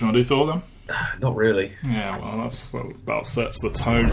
Do you want to do Thor then? Not really. Yeah, well, that about sets the tone.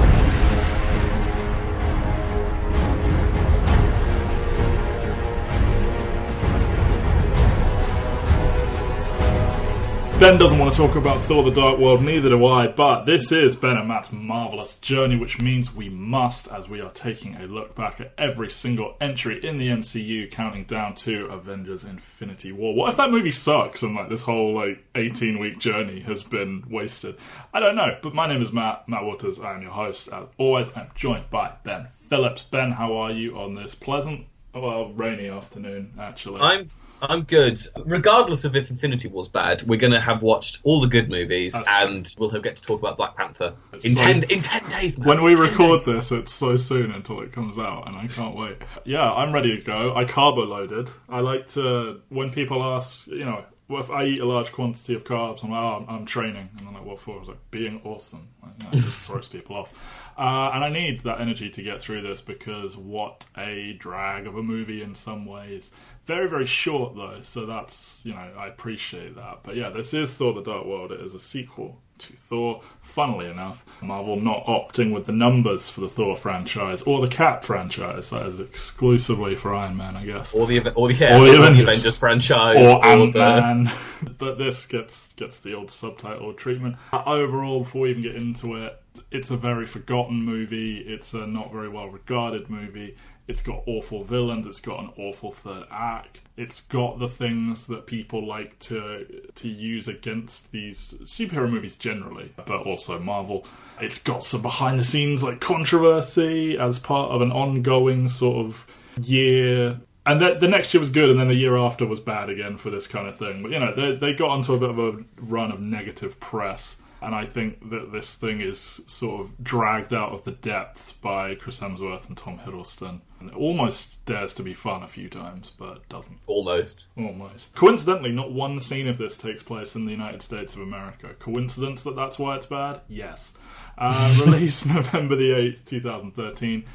Ben doesn't want to talk about Thor the Dark World, neither do I, but this is Ben and Matt's Marvelous Journey, which means we must, as we are taking a look back at every single entry in the MCU, counting down to Avengers Infinity War. What if that movie sucks and this whole 18-week journey has been wasted? I don't know, but my name is Matt Waters. I am your host. As always, I'm joined by Ben Phillips. Ben, how are you on this pleasant, rainy afternoon, actually? I'm good. Regardless of if Infinity War's bad, we're going to have watched all the good movies, and we'll get to talk about Black Panther in 10 days, man. When we record this, it's so soon until it comes out, and I can't wait. Yeah, I'm ready to go. I carbo-loaded. I like to, when people ask, if I eat a large quantity of carbs, I'm like, I'm training. And I'm like, what for? I was like, being awesome. It just throws people off. And I need that energy to get through this because what a drag of a movie in some ways. Very, very short though, so that's, I appreciate that. But yeah, this is Thor the Dark World. It is a sequel to Thor. Funnily enough, Marvel not opting with the numbers for the Thor franchise or the Cap franchise. That is exclusively for Iron Man, I guess. Or the Avengers franchise. Or Ant-Man. But this gets the old subtitle treatment. Overall, before we even get into it, it's a very forgotten movie. It's a not very well regarded movie. It's got awful villains. It's got an awful third act. It's got the things that people like to use against these superhero movies generally, but also Marvel. It's got some behind the scenes controversy as part of an ongoing sort of year. And the next year was good, and then the year after was bad again for this kind of thing. But they got onto a bit of a run of negative press. And I think that this thing is sort of dragged out of the depths by Chris Hemsworth and Tom Hiddleston. And it almost dares to be fun a few times, but doesn't. Almost. Coincidentally, not one scene of this takes place in the United States of America. Coincidence that that's why it's bad? Yes. Released November the 8th, 2013.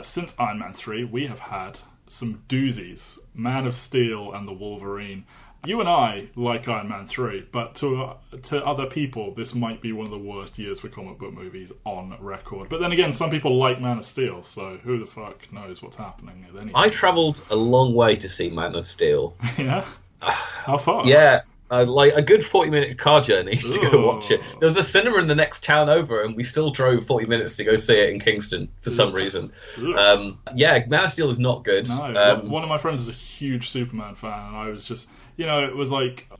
Since Iron Man 3, we have had some doozies. Man of Steel and the Wolverine. You and I like Iron Man 3, but to other people, this might be one of the worst years for comic book movies on record. But then again, some people like Man of Steel, so who the fuck knows what's happening at any I travelled a long way to see Man of Steel. Yeah? How far? Yeah. A good 40-minute car journey to go watch it. There was a cinema in the next town over, and we still drove 40 minutes to go see it in Kingston for some reason. Man of Steel is not good. No, one of my friends is a huge Superman fan, and I was just... it was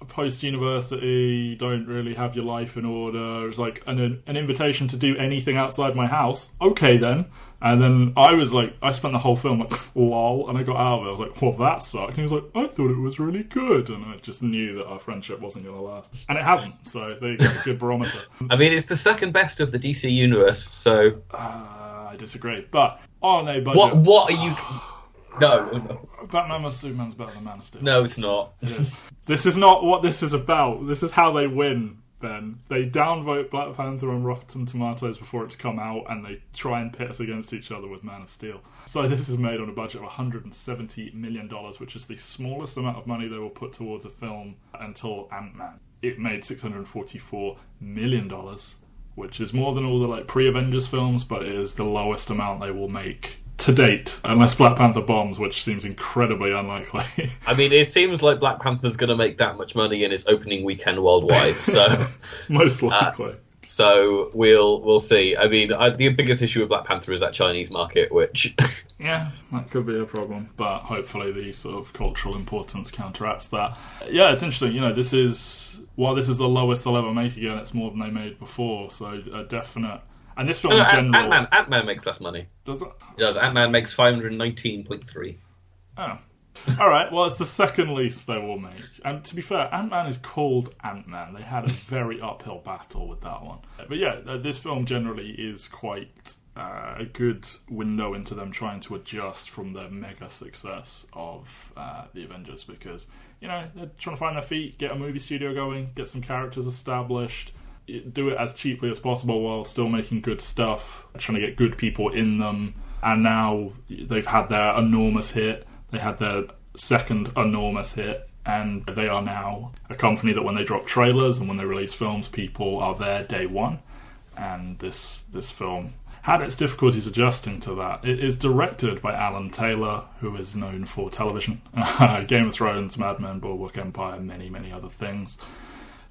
post-university, don't really have your life in order. It was like an invitation to do anything outside my house. Okay, then. And then I spent the whole film lol, and I got out of it. I was like, well, that sucked. And he was like, I thought it was really good. And I just knew that our friendship wasn't going to last. And it hasn't, so there you go, good barometer. I mean, it's the second best of the DC universe, so... I disagree. But on a budget... What are you... No. Batman vs Superman's better than Man of Steel. No, it's not. It is. This is not what this is about. This is how they win, Ben. They downvote Black Panther on Rotten Tomatoes before it's come out, and they try and pit us against each other with Man of Steel. So this is made on a budget of $170 million, which is the smallest amount of money they will put towards a film until Ant-Man. It made $644 million, which is more than all the pre-Avengers films, but it is the lowest amount they will make to date, unless Black Panther bombs, which seems incredibly unlikely. I mean, it seems like Black Panther's going to make that much money in its opening weekend worldwide, so... Most likely. So we'll see. I mean, the biggest issue with Black Panther is that Chinese market, which... Yeah, that could be a problem, but hopefully the sort of cultural importance counteracts that. Yeah, it's interesting, while this is the lowest they'll ever make again, it's more than they made before, so a definite... And this film in general... Ant-Man makes less money. Does it? It does. Ant-Man makes 519.3. Oh. Alright, well, it's the second least they will make. And to be fair, Ant-Man is called Ant-Man. They had a very uphill battle with that one. But yeah, this film generally is quite a good window into them trying to adjust from the mega success of the Avengers, because, they're trying to find their feet, get a movie studio going, get some characters established, do it as cheaply as possible while still making good stuff, trying to get good people in them. And now they've had their enormous hit. They had their second enormous hit and they are now a company that when they drop trailers and when they release films, people are there day one. And this film had its difficulties adjusting to that. It is directed by Alan Taylor, who is known for television, Game of Thrones, Mad Men, Boardwalk Empire, many, many other things.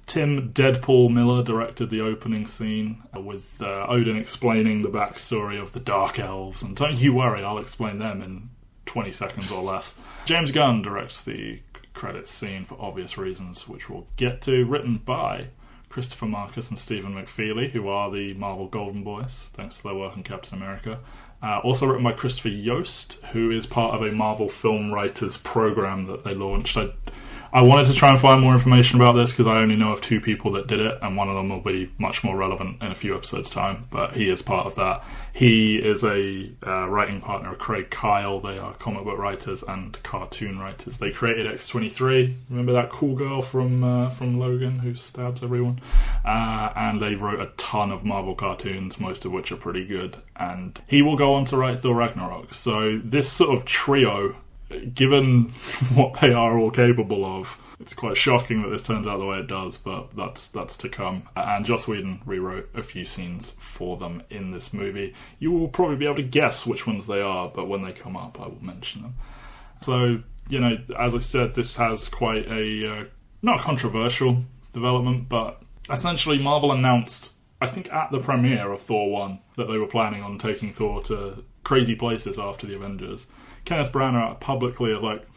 Tim Deadpool Miller directed the opening scene with Odin explaining the backstory of the Dark Elves. And don't you worry, I'll explain them in 20 seconds or less. James Gunn directs the credits scene for obvious reasons, which we'll get to. Written by Christopher Marcus and Stephen McFeely, who are the Marvel Golden Boys, thanks to their work on Captain America. Also written by Christopher Yost, who is part of a Marvel Film Writers program that they launched. I wanted to try and find more information about this because I only know of 2 people that did it, and one of them will be much more relevant in a few episodes' time, but he is part of that. He is a writing partner of Craig Kyle. They are comic book writers and cartoon writers. They created X-23. Remember that cool girl from Logan who stabs everyone? And they wrote a ton of Marvel cartoons, most of which are pretty good. And he will go on to write Thor Ragnarok. So this sort of trio, given what they are all capable of, it's quite shocking that this turns out the way it does, but that's to come. And Joss Whedon rewrote a few scenes for them in this movie. You will probably be able to guess which ones they are, but when they come up, I will mention them. So, as I said, this has quite a, not controversial development, but essentially Marvel announced, I think at the premiere of Thor 1, that they were planning on taking Thor to crazy places after the Avengers. Kenneth Branagh publicly is like,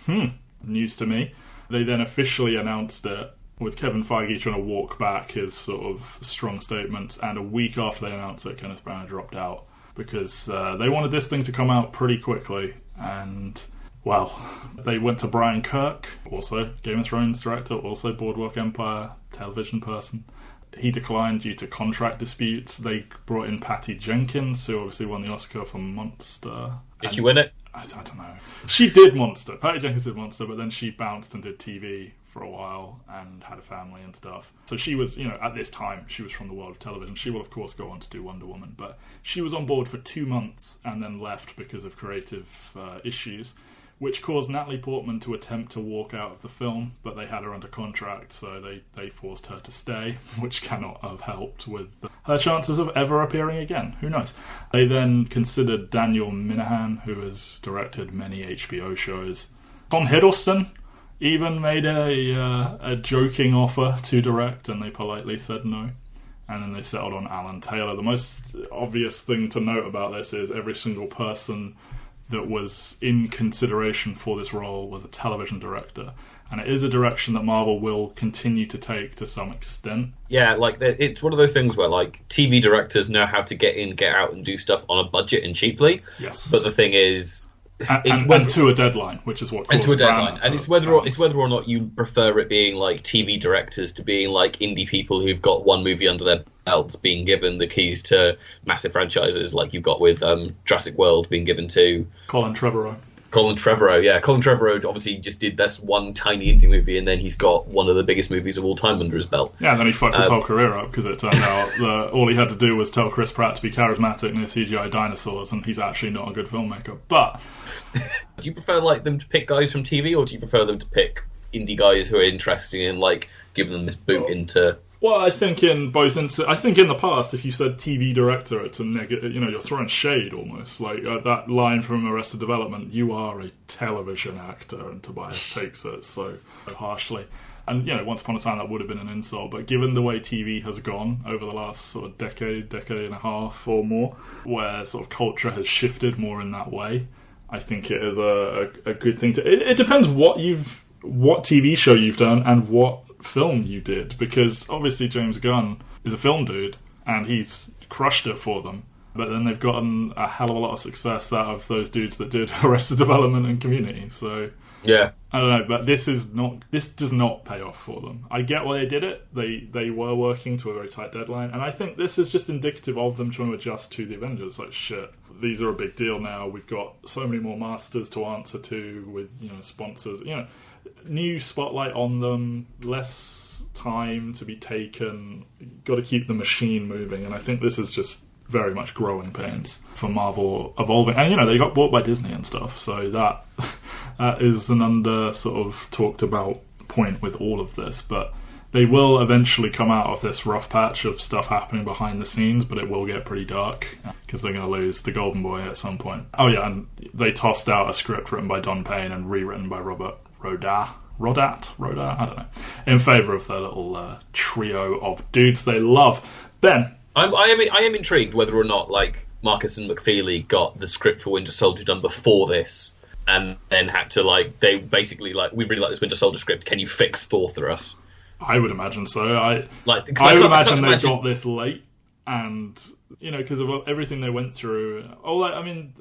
news to me. They then officially announced it, with Kevin Feige trying to walk back his sort of strong statements, and a week after they announced it, Kenneth Branagh dropped out, because they wanted this thing to come out pretty quickly, and, well, they went to Brian Kirk, also Game of Thrones director, also Boardwalk Empire television person. He declined due to contract disputes. They brought in Patty Jenkins, who obviously won the Oscar for Monster. Did she win it? I don't know. She did Monster. Patty Jenkins did Monster, but then she bounced and did TV for a while and had a family and stuff. So she was, at this time, she was from the world of television. She will, of course, go on to do Wonder Woman, but she was on board for 2 months and then left because of creative issues, which caused Natalie Portman to attempt to walk out of the film, but they had her under contract, so they forced her to stay, which cannot have helped with her chances of ever appearing again. Who knows? They then considered Daniel Minahan, who has directed many HBO shows. Tom Hiddleston even made a joking offer to direct, and they politely said no. And then they settled on Alan Taylor. The most obvious thing to note about this is every single person that was in consideration for this role was a television director. And it is a direction that Marvel will continue to take to some extent. Yeah, it's one of those things where, TV directors know how to get in, get out, and do stuff on a budget and cheaply. Yes. But the thing is, and to a deadline, which is what. And to a deadline, and it's whether or not you prefer it being like TV directors to being like indie people who've got one movie under their belts being given the keys to massive franchises, like you've got with Jurassic World being given to Colin Trevorrow. Colin Trevorrow obviously just did this one tiny indie movie, and then he's got one of the biggest movies of all time under his belt. Yeah, and then he fucked his whole career up because it turned out that all he had to do was tell Chris Pratt to be charismatic near CGI dinosaurs, and he's actually not a good filmmaker. But do you prefer them to pick guys from TV, or do you prefer them to pick indie guys who are interesting and giving them this boot into? Well, I think in both I think in the past, if you said TV director, it's a negative. You're throwing shade almost. That line from Arrested Development, "You are a television actor," and Tobias takes it so harshly. And once upon a time that would have been an insult. But given the way TV has gone over the last sort of decade and a half or more, where sort of culture has shifted more in that way, I think it is a good thing to. It depends what TV show you've done and what film you did, because obviously James Gunn is a film dude and he's crushed it for them, but then they've gotten a hell of a lot of success out of those dudes that did Arrested Development and Community. So yeah, I don't know, but this does not pay off for them. I get why they did it. They were working to a very tight deadline, and I think this is just indicative of them trying to adjust to the Avengers. Shit, these are a big deal now. We've got so many more masters to answer to with sponsors. New spotlight on them, less time to be taken, got to keep the machine moving, and I think this is just very much growing pains for Marvel evolving. And they got bought by Disney and stuff, so that is an under sort of talked about point with all of this, but they will eventually come out of this rough patch of stuff happening behind the scenes, but it will get pretty dark because they're going to lose the Golden Boy at some point. Oh yeah, and they tossed out a script written by Don Payne and rewritten by Robert Rodat, I don't know, in favour of their little trio of dudes they love. Ben, I am intrigued whether or not like Marcus and McFeely got the script for Winter Soldier done before this, and then had to they basically we really like this Winter Soldier script. Can you fix Thor for us? I would imagine so. I would imagine they got this late, and because of everything they went through.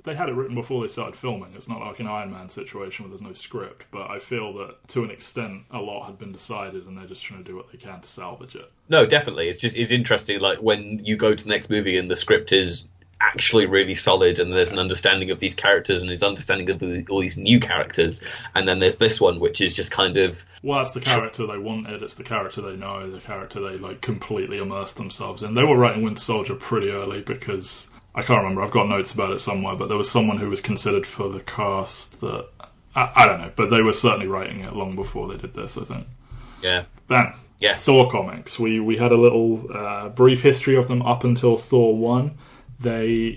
They had it written before they started filming. It's not like an Iron Man situation where there's no script, but I feel that to an extent a lot had been decided, and they're just trying to do what they can to salvage it. No, definitely. It's interesting. Like when you go to the next movie and the script is actually really solid, and there's an understanding of these characters and his understanding of all these new characters, and then there's this one which is just kind of that's the character they wanted, it's the character they know, the character they completely immersed themselves in. They were writing Winter Soldier pretty early because I can't remember, I've got notes about it somewhere, but there was someone who was considered for the cast that I don't know, but they were certainly writing it long before they did this, I think. Yeah. Ben, yes. Thor comics, we had a little brief history of them up until Thor 1. They,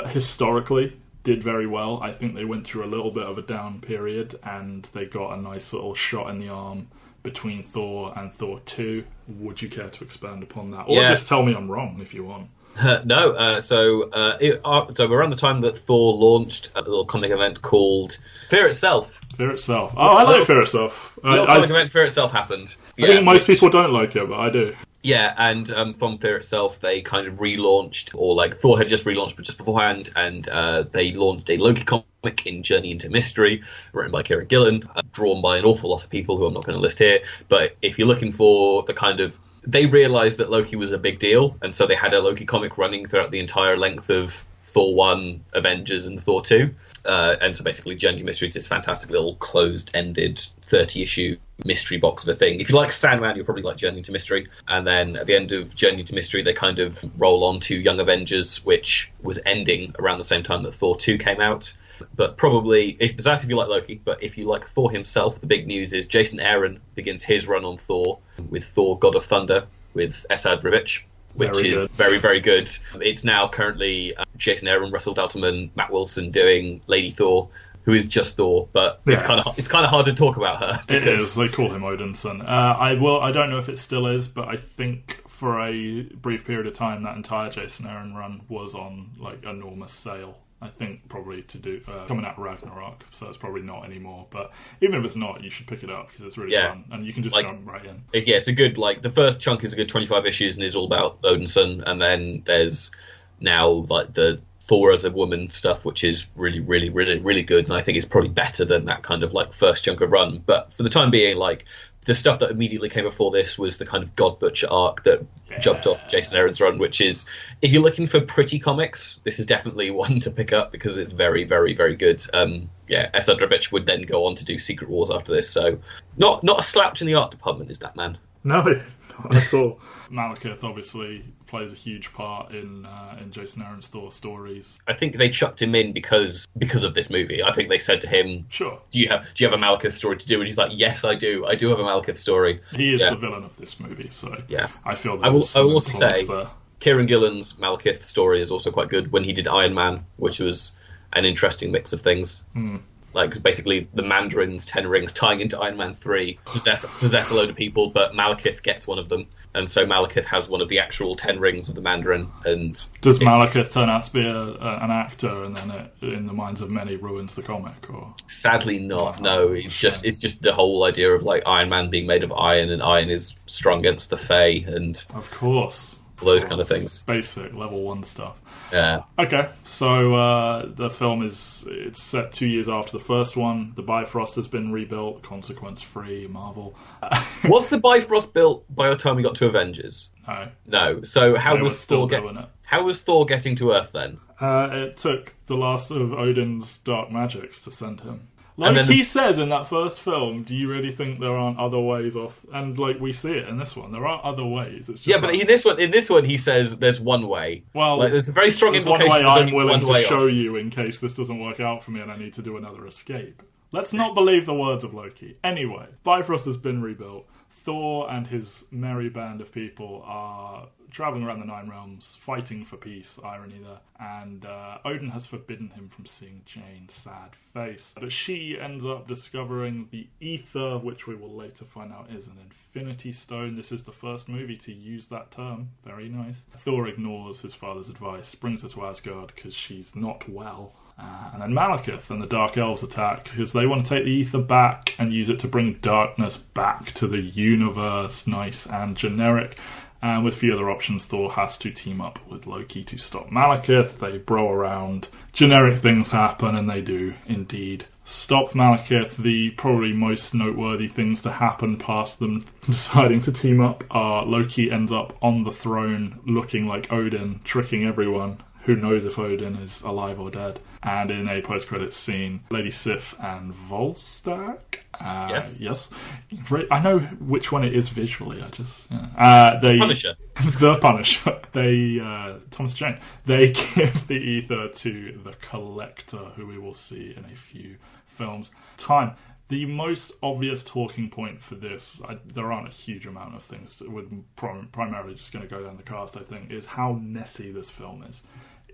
historically did very well. I think they went through a little bit of a down period, and they got a nice little shot in the arm between Thor and Thor 2. Would you care to expand upon that? Or just tell me I'm wrong if you want. No. So around the time that Thor launched a little comic event called Fear Itself. Fear Itself. Oh, I like Fear Itself. The comic event Fear Itself happened. I think most people don't like it, but I do. Yeah, and from Fear Itself, they kind of relaunched, or Thor had just relaunched, but just beforehand, and they launched a Loki comic in Journey into Mystery, written by Kieran Gillen, drawn by an awful lot of people who I'm not going to list here. But if you're looking for the kind of, they realised that Loki was a big deal, and so they had a Loki comic running throughout the entire length of Thor 1, Avengers, and Thor 2. And so basically Journey to Mystery is this fantastic little closed-ended 30-issue mystery box of a thing. If you like Sandman, you'll probably like Journey to Mystery. And then at the end of Journey to Mystery, they kind of roll on to Young Avengers, which was ending around the same time that Thor 2 came out. But probably, that's if you like Loki, but if you like Thor himself, the big news is Jason Aaron begins his run on Thor with Thor God of Thunder with Esad Ribic, which is very, very good. It's now currently Jason Aaron, Russell Dalton, Matt Wilson doing Lady Thor, who is just Thor, but it's kind of hard to talk about her. It is. They call him Odinson. I don't know if it still is, but I think for a brief period of time that entire Jason Aaron run was on enormous sale. I think probably to do coming out of Ragnarok, so it's probably not anymore. But even if it's not, you should pick it up because it's really fun, and you can just jump right in. It's a good the first chunk is a good 25 issues and is all about Odinson, and then there's now the Thor as a woman stuff, which is really, really, really, really good, and I think it's probably better than that kind of first chunk of run. But for the time being, the stuff that immediately came before this was the kind of God Butcher arc that jumped off Jason Aaron's run, which is, if you're looking for pretty comics, this is definitely one to pick up because it's very, very, very good. Esad Ribic would then go on to do Secret Wars after this, so not a slouch in the art department is that man. No, not at all. Malekith obviously plays a huge part in Jason Aaron's Thor stories. I think they chucked him in because of this movie. I think they said to him, "Sure, do you have a Malekith story to do?" And he's like, "Yes, I do. I do have a Malekith story." He is the villain of this movie, so yes, I feel. I will also say, Kieran Gillen's Malekith story is also quite good. When he did Iron Man, which was an interesting mix of things. Basically the Mandarin's 10 rings tying into Iron Man 3 possess a load of people, but Malekith gets one of them, and so Malekith has one of the actual 10 rings of the Mandarin. And does Malekith turn out to be an actor, and then it, in the minds of many, ruins the comic? Or sadly not. No, it's just the whole idea of Iron Man being made of iron, and iron is strong against the Fae, and of course all those kind of things. Basic level 1 stuff. Yeah. Okay, so the film it's set 2 years after the first one. The Bifrost has been rebuilt, consequence-free, Marvel. Was the Bifrost built by the time we got to Avengers? No. So how was Thor getting to Earth then? It took the last of Odin's dark magics to send him. He says in that first film, do you really think there aren't other ways off? And we see it in this one. There are other ways. It's just but in this one he says there's one way. Well, there's a very strong implication. One way I'm willing to show you in case this doesn't work out for me and I need to do another escape. Let's not believe the words of Loki. Anyway, Bifrost has been rebuilt. Thor and his merry band of people are travelling around the Nine Realms, fighting for peace, irony there. And Odin has forbidden him from seeing Jane's sad face. But she ends up discovering the Ether, which we will later find out is an Infinity Stone. This is the first movie to use that term. Very nice. Thor ignores his father's advice, brings her to Asgard because she's not well. And then Malekith and the Dark Elves attack because they want to take the Ether back and use it to bring darkness back to the universe. Nice and generic. And with few other options, Thor has to team up with Loki to stop Malekith. They bro around. Generic things happen, and they do indeed stop Malekith. The probably most noteworthy things to happen past them deciding to team up are Loki ends up on the throne looking like Odin, tricking everyone. Who knows if Odin is alive or dead? And in a post-credits scene, Lady Sif and Volstagg. Yes. I know which one it is visually. The Punisher. The Punisher. Thomas Jane. They give the Ether to the Collector, who we will see in a few films. The most obvious talking point for this, there aren't a huge amount of things that would primarily just going to go down the cast, I think, is how messy this film is.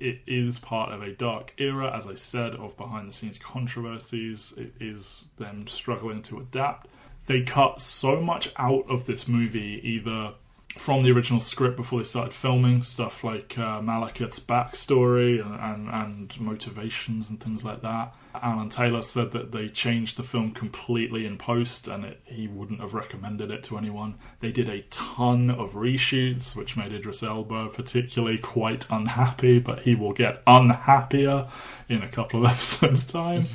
It is part of a dark era, as I said, of behind-the-scenes controversies. It is them struggling to adapt. They cut so much out of this movie, either from the original script before they started filming, stuff like Malekith's backstory and motivations and things like that. Alan Taylor said that they changed the film completely in post and he wouldn't have recommended it to anyone. They did a ton of reshoots, which made Idris Elba particularly quite unhappy, but he will get unhappier in a couple of episodes' time.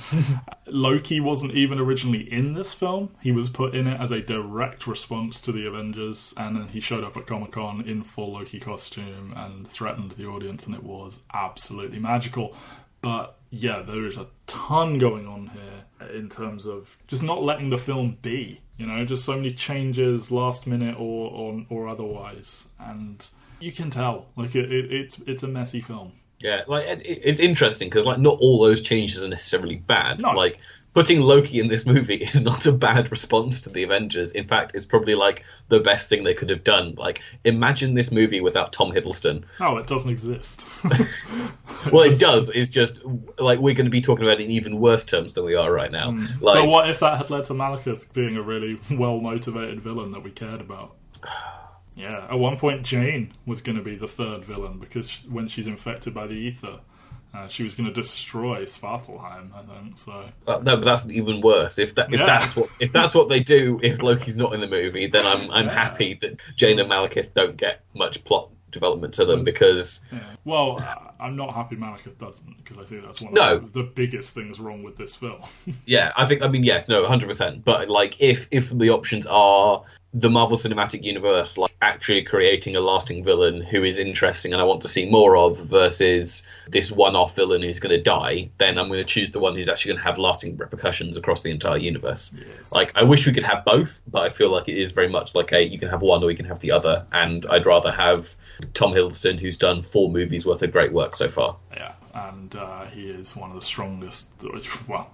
Loki wasn't even originally in this film. He was put in it as a direct response to the Avengers, and then he showed up at Comic-Con in full Loki costume and threatened the audience, and it was absolutely magical. But yeah, there is a ton going on here in terms of just not letting the film be, just so many changes last minute or otherwise, and you can tell it's a messy film. Yeah, it's interesting because not all those changes are necessarily bad. No. Putting Loki in this movie is not a bad response to the Avengers. In fact, it's probably the best thing they could have done. Imagine this movie without Tom Hiddleston. Oh, it doesn't exist. Well, it does. It's just we're going to be talking about it in even worse terms than we are right now. But what if that had led to Malekith being a really well-motivated villain that we cared about? Yeah, at one point Jane was going to be the third villain because when she's infected by the Ether, she was going to destroy Svartalheim, I think. So no, but that's even worse. If that's what they do, if Loki's not in the movie, then I'm happy that Jane and Malekith don't get much plot development to them because. Yeah. Well, I'm not happy Malekith doesn't because I think that's one of the biggest things wrong with this film. Yeah, yes, 100%. But if the options are the Marvel Cinematic Universe, actually creating a lasting villain who is interesting and I want to see more of versus this one-off villain who's going to die, then I'm going to choose the one who's actually going to have lasting repercussions across the entire universe. Yes. I wish we could have both, but I feel like it is very much you can have one or you can have the other, and I'd rather have Tom Hiddleston, who's done 4 movies worth of great work so far. Yeah. And he is one of the strongest, well,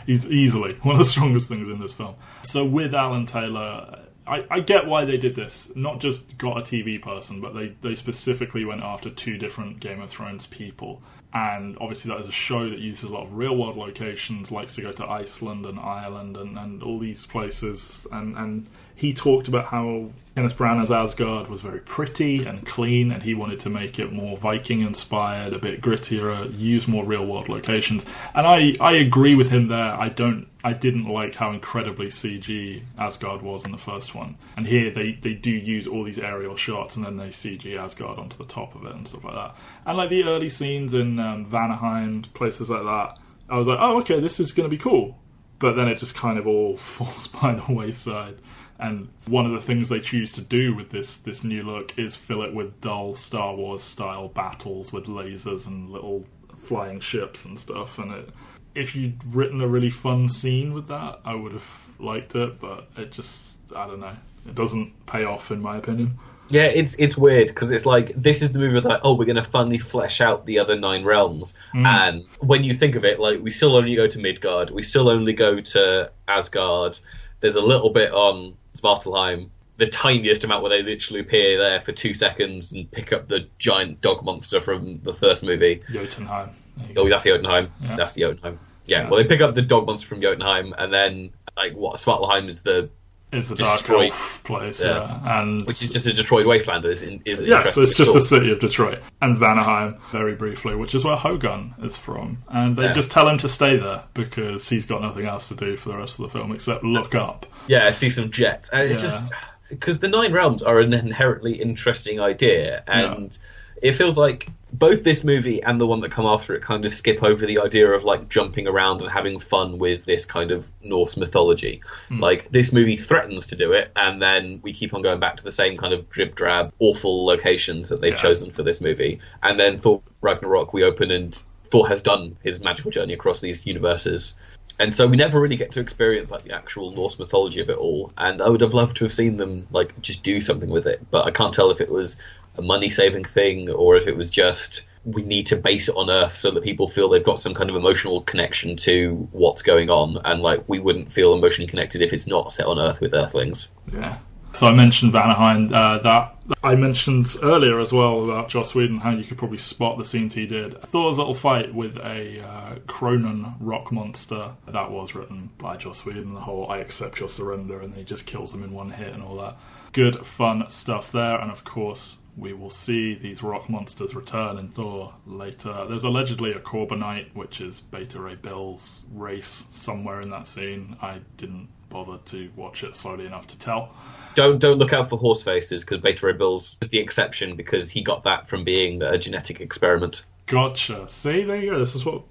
he's easily one of the strongest things in this film. So with Alan Taylor, I get why they did this. Not just got a TV person, but they specifically went after 2 different Game of Thrones people. And obviously that is a show that uses a lot of real-world locations, likes to go to Iceland and Ireland and all these places. And he talked about how Kenneth Branagh's Asgard was very pretty and clean, and he wanted to make it more Viking-inspired, a bit grittier, use more real-world locations. And I agree with him there. I didn't like how incredibly CG Asgard was in the first one. And here they do use all these aerial shots and then they CG Asgard onto the top of it and stuff like that. And the early scenes in Vanaheim, places like that, I was like, oh, okay, this is going to be cool. But then it just kind of all falls by the wayside. And one of the things they choose to do with this new look is fill it with dull Star Wars style battles with lasers and little flying ships and stuff. And if you'd written a really fun scene with that, I would have liked it, but it just, I don't know, it doesn't pay off in my opinion. Yeah, it's weird because it's like this is the movie that we're going to finally flesh out the other 9 realms, and when you think of it, like we still only go to Midgard, we still only go to Asgard. There's a little bit on Svartalheim, the tiniest amount where they literally appear there for 2 seconds and pick up the giant dog monster from the first movie. Jotunheim. Oh, that's Jotunheim. Yeah. That's the Jotunheim. Yeah. Well, they pick up the dog monster from Jotunheim, and then Svartalheim is the Dark Elf place, and which is just a Detroit wasteland. So it's just the city of Detroit, and Vanaheim very briefly, which is where Hogun is from, and they just tell him to stay there because he's got nothing else to do for the rest of the film except look up. Yeah, see some jets, and it's just because the 9 realms are an inherently interesting idea, and it feels like both this movie and the one that come after it kind of skip over the idea of like jumping around and having fun with this kind of Norse mythology. Like this movie threatens to do it, and then we keep on going back to the same kind of drib drab awful locations that they've chosen for this movie. And then Thor Ragnarok, we open and Thor has done his magical journey across these universes. And so we never really get to experience like the actual Norse mythology of it all. And I would have loved to have seen them like just do something with it, but I can't tell if it was a money-saving thing or if it was just we need to base it on Earth so that people feel they've got some kind of emotional connection to what's going on, and like we wouldn't feel emotionally connected if it's not set on Earth with Earthlings. Yeah. So I mentioned Vanaheim, that I mentioned earlier as well about Joss Whedon, how you could probably spot the scenes he did. Thor's little fight with a Cronan rock monster, that was written by Joss Whedon, the whole I accept your surrender, and he just kills them in one hit and all that. Good, fun stuff there, and of course we will see these rock monsters return in Thor later. There's allegedly a Corbinite, which is Beta Ray Bill's race, somewhere in that scene. I didn't bother to watch it slowly enough to tell. Don't look out for horse faces, because Beta Ray Bill's is the exception because he got that from being a genetic experiment. Gotcha. See, there you go. This is what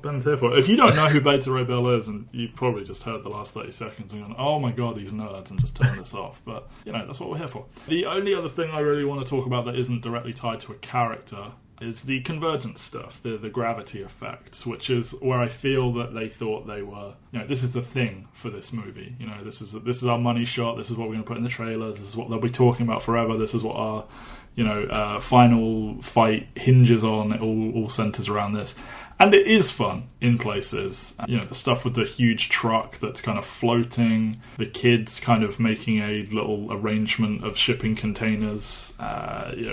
Ben's here for. If you don't know who Beta Ray Bill is, and you've probably just heard the last 30 seconds and gone, oh my god, these nerds, and just turn this off. But, that's what we're here for. The only other thing I really want to talk about that isn't directly tied to a character is the convergence stuff, the gravity effects, which is where I feel that they thought they were, this is the thing for this movie. This is our money shot. This is what we're going to put in the trailers. This is what they'll be talking about forever. This is what our final fight hinges on. It all centers around this, and it is fun in places. The stuff with the huge truck that's kind of floating, the kids kind of making a little arrangement of shipping containers,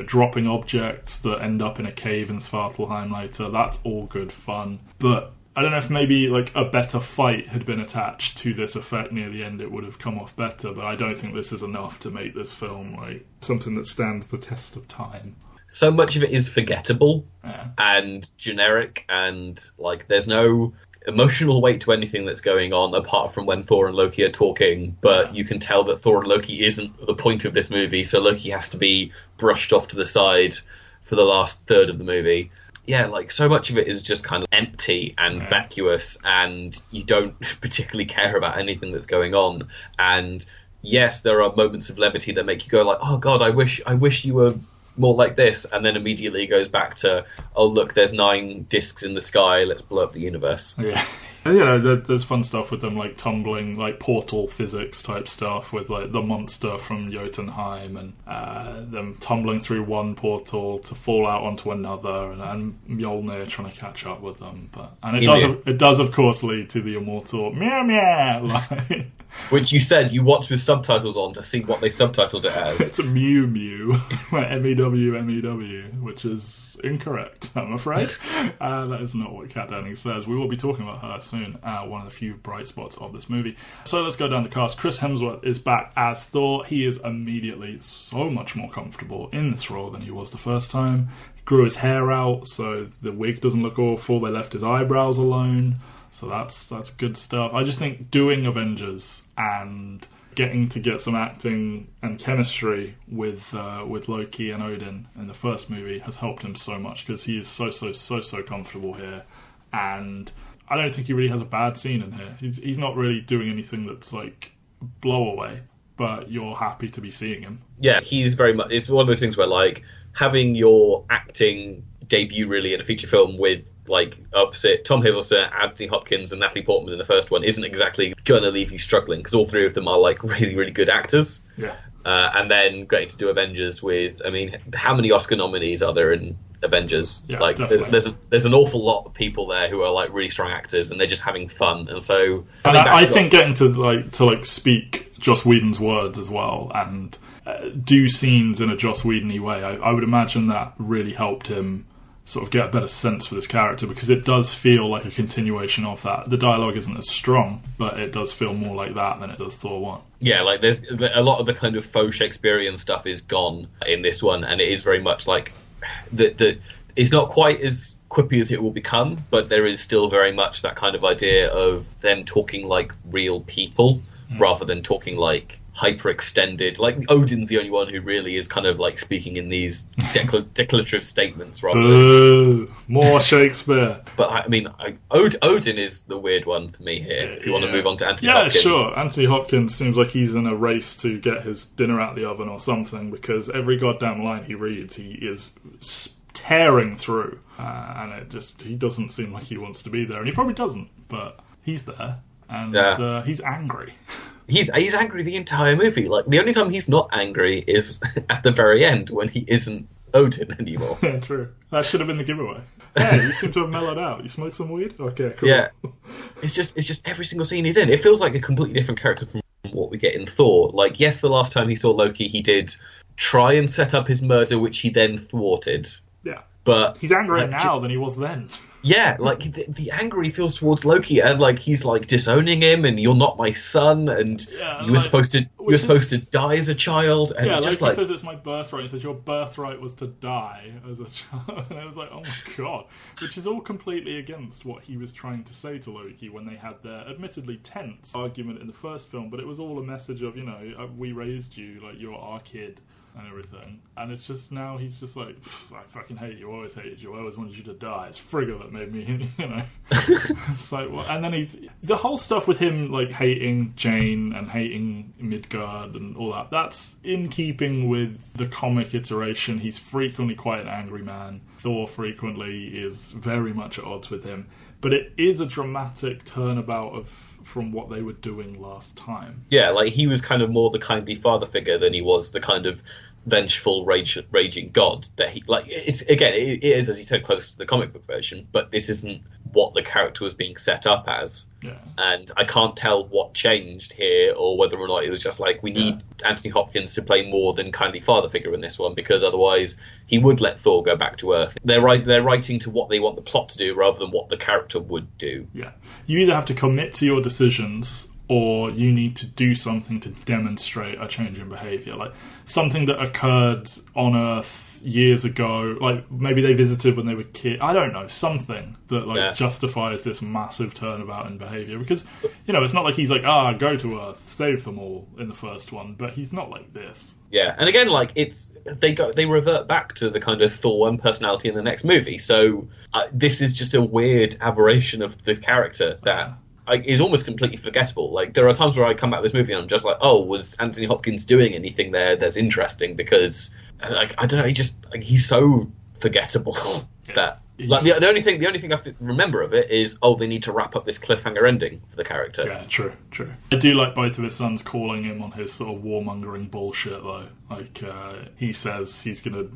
dropping objects that end up in a cave in Svartalheim later. That's all good fun, but I don't know if maybe like a better fight had been attached to this effect near the end, it would have come off better, but I don't think this is enough to make this film like something that stands the test of time. So much of it is forgettable and generic, and like there's no emotional weight to anything that's going on apart from when Thor and Loki are talking, but you can tell that Thor and Loki isn't the point of this movie, so Loki has to be brushed off to the side for the last third of the movie. Yeah, like so much of it is just kind of empty and vacuous, and you don't particularly care about anything that's going on. And yes, there are moments of levity that make you go like, "Oh God, I wish you were more like this," and then immediately it goes back to, "Oh look, there's 9 discs in the sky. Let's blow up the universe." Yeah. There's fun stuff with them, like tumbling, like portal physics type stuff with like the monster from Jotunheim, and them tumbling through one portal to fall out onto another, and Mjolnir trying to catch up with them. It does of course lead to the immortal meow meow line. Which you said you watched with subtitles on to see what they subtitled it as. It's a Mew Mew, like MEW, which is incorrect, I'm afraid. That is not what Kat Dennings says. We will be talking about her soon, one of the few bright spots of this movie. So let's go down the cast. Chris Hemsworth is back as Thor. He is immediately so much more comfortable in this role than he was the first time. He grew his hair out, so the wig doesn't look awful. They left his eyebrows alone. So that's good stuff. I just think doing Avengers and getting to get some acting and chemistry with Loki and Odin in the first movie has helped him so much, because he is so comfortable here, and I don't think he really has a bad scene in here. He's not really doing anything that's like blow away, but you're happy to be seeing him. Yeah, he's very much. It's one of those things where like having your acting debut really in a feature film with like opposite Tom Hiddleston, Anthony Hopkins and Natalie Portman in the first one isn't exactly gonna leave you struggling, because all 3 of them are like really, really good actors. Yeah. And then getting to do Avengers with, I mean, how many Oscar nominees are there in Avengers? Yeah, like, definitely. there's an awful lot of people there who are like really strong actors, and they're just having fun. And so, and I think getting to speak Joss Whedon's words as well, and do scenes in a Joss Whedon-y way, I would imagine that really helped him sort of get a better sense for this character, because it does feel like a continuation of that. The dialogue isn't as strong, but it does feel more like that than it does Thor 1. Yeah, like there's a lot of the kind of faux Shakespearean stuff is gone in this one, and it is very much like it's not quite as quippy as it will become, but there is still very much that kind of idea of them talking like real people rather than talking like hyper extended. Like Odin's the only one who really is kind of like speaking in these declarative statements rather than more Shakespeare. But I mean, Odin is the weird one for me here. If you want to move on to Anthony Hopkins. Yeah, sure. Anthony Hopkins seems like he's in a race to get his dinner out the oven or something, because every goddamn line he reads, he is tearing through, and he doesn't seem like he wants to be there, and he probably doesn't, but he's there, and he's angry. He's angry the entire movie. Like, the only time he's not angry is at the very end when he isn't Odin anymore. Yeah, true. That should have been the giveaway. Hey, you seem to have mellowed out. You smoke some weed? Okay, cool. Yeah. It's just every single scene he's in, it feels like a completely different character from what we get in Thor. Like, yes, the last time he saw Loki, he did try and set up his murder, which he then thwarted. Yeah. But he's angrier now than he was then. Yeah, like the anger he feels towards Loki, and like he's like disowning him, and you're not my son, and you were supposed to die as a child, and it's just Loki says it's my birthright. He says your birthright was to die as a child, and I was like, oh my god, which is all completely against what he was trying to say to Loki when they had their admittedly tense argument in the first film, but it was all a message of, you know, we raised you, like you're our kid. And everything, and it's just now he's just like, I fucking hate you. I always hated you. I always wanted you to die. It's Frigga that made me, you know. It's like, well, and then the whole stuff with him like hating Jane and hating Midgard and all that. That's in keeping with the comic iteration. He's frequently quite an angry man. Thor frequently is very much at odds with him, but it is a dramatic turnabout from what they were doing last time. Yeah, like he was kind of more the kindly father figure than he was the kind of vengeful, raging god that he, like, it's, again, it is, as you said, close to the comic book version, but this isn't what the character was being set up as. Yeah. And I can't tell what changed here, or whether or not it was just like, we need Anthony Hopkins to play more than kindly father figure in this one, because otherwise he would let Thor go back to Earth. They're writing to what they want the plot to do rather than what the character would do. Yeah. You either have to commit to your decisions, or you need to do something to demonstrate a change in behaviour. Like, something that occurred on Earth years ago, like maybe they visited when they were kids. I don't know, something that justifies this massive turnabout in behaviour. Because, you know, it's not like he's like, go to Earth, save them all in the first one, but he's not like this. Yeah, and again, like, they revert back to the kind of Thor 1 personality in the next movie. So this is just a weird aberration of the character that is almost completely forgettable. Like, there are times where I come back to this movie and I'm just like, oh, was Anthony Hopkins doing anything there that's interesting? Because, like, I don't know, he's so forgettable that. Like, the only thing I remember of it is, they need to wrap up this cliffhanger ending for the character. Yeah, true. I do like both of his sons calling him on his sort of warmongering bullshit, though. Like, he says he's gonna,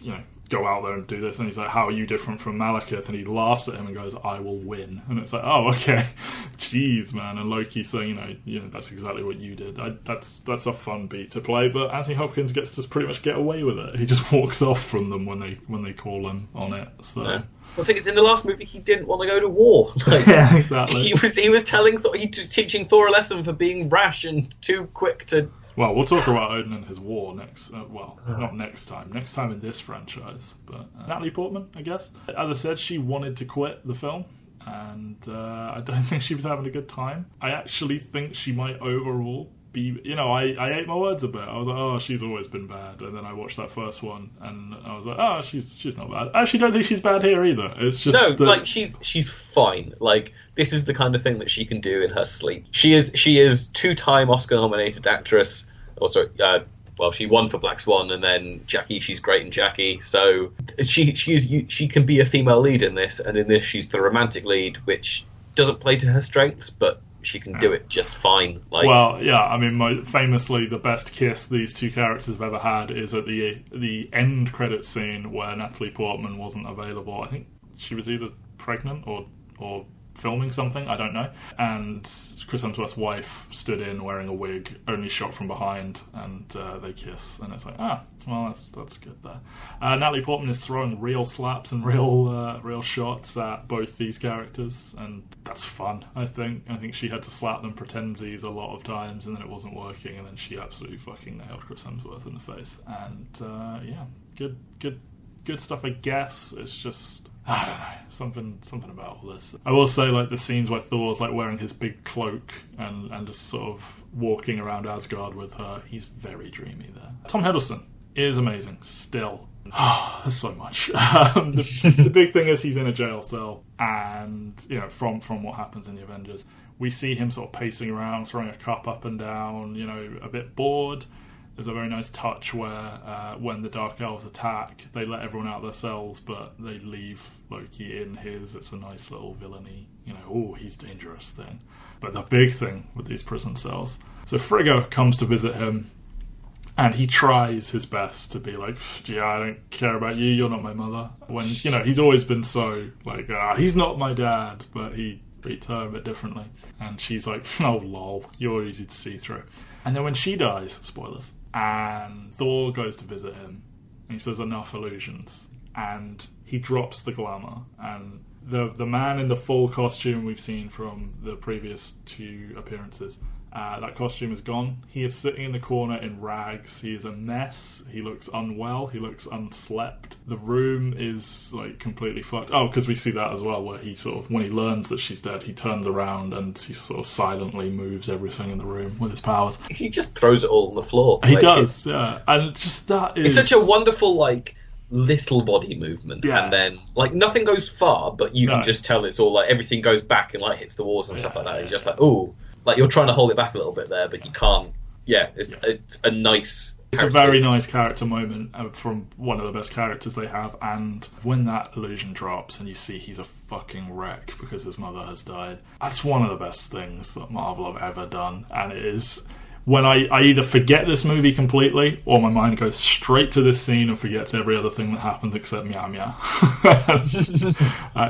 you know, go out there and do this, and he's like, how are you different from Malekith? And he laughs at him and goes, I will win. And it's like, oh, okay. Jeez, man. And Loki's saying, you know, that's exactly what you did. That's a fun beat to play, but Anthony Hopkins gets to pretty much get away with it. He just walks off from them when they call him on it. So. Yeah. I think it's in the last movie he didn't want to go to war. Like, yeah, exactly. He was telling he was teaching Thor a lesson for being rash and too quick to. Well, we'll talk about Odin and his war next. Not next time. Next time in this franchise. But Natalie Portman, I guess. As I said, she wanted to quit the film, and I don't think she was having a good time. I actually think she might overall be. You know, I ate my words a bit. I was like, oh, she's always been bad. And then I watched that first one, and I was like, oh, she's not bad. I actually don't think she's bad here either. It's just like she's fine. Like, this is the kind of thing that she can do in her sleep. She is 2-time Oscar nominated actress. She won for Black Swan, and then Jackie. She's great in Jackie. So she can be a female lead in this, and in this she's the romantic lead, which doesn't play to her strengths, but she can do it just fine. Like, well, yeah, I mean, famously, the best kiss these two characters have ever had is at the end credit scene where Natalie Portman wasn't available. I think she was either pregnant or filming something, I don't know. And Chris Hemsworth's wife stood in wearing a wig, only shot from behind, and they kiss. And it's like, well, that's good there. Natalie Portman is throwing real slaps and real shots at both these characters, and that's fun, I think. I think she had to slap them pretensies a lot of times, and then it wasn't working, and then she absolutely fucking nailed Chris Hemsworth in the face. And, yeah, good stuff, I guess. It's just, I don't know, something about all this. I will say, like, the scenes where Thor's, like, wearing his big cloak and just sort of walking around Asgard with her, he's very dreamy there. Tom Hiddleston is amazing, still. There's so much. The big thing is he's in a jail cell, and, you know, from what happens in the Avengers, we see him sort of pacing around, throwing a cup up and down, you know, a bit bored. There's a very nice touch where when the Dark Elves attack, they let everyone out of their cells, but they leave Loki in his. It's a nice little villainy, you know, he's dangerous thing. But the big thing with these prison cells, so Frigga comes to visit him, and he tries his best to be like, yeah, I don't care about you, you're not my mother. When, you know, he's always been so, like, he's not my dad, but he treats her a bit differently. And she's like, oh, lol, you're easy to see through. And then when she dies, spoilers, and Thor goes to visit him, and he says, enough illusions, and he drops the glamour, and the man in the full costume we've seen from the previous two appearances, that costume is gone. He is sitting in the corner in rags. He is a mess. He looks unwell. He looks unslept. The room is, like, completely fucked. Oh, because we see that as well, where he sort of, when he learns that she's dead, he turns around and he sort of silently moves everything in the room with his powers. He just throws it all on the floor. He does, yeah. And just that is... It's such a wonderful, like, little body movement, yeah. And then, like, nothing goes far, but you can just tell it's all, like, everything goes back and, like, hits the walls and stuff like that. And just like, ooh. Like, you're trying to hold it back a little bit there, but you can't. Yeah, it's a nice... It's a very nice character moment from one of the best characters they have, and when that illusion drops and you see he's a fucking wreck because his mother has died, that's one of the best things that Marvel have ever done, and it is... When I either forget this movie completely, or my mind goes straight to this scene and forgets every other thing that happened except meow meow.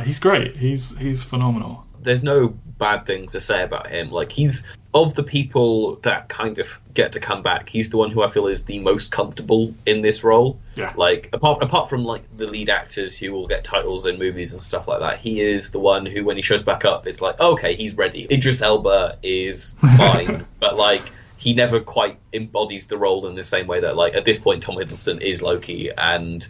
He's great. He's phenomenal. There's no bad things to say about him. Like, he's, of the people that kind of get to come back, he's the one who I feel is the most comfortable in this role. Yeah. Like, apart from, like, the lead actors who will get titles in movies and stuff like that, he is the one who, when he shows back up, it's like, okay, he's ready. Idris Elba is fine, but, like, he never quite embodies the role in the same way that, like, at this point, Tom Hiddleston is Loki, and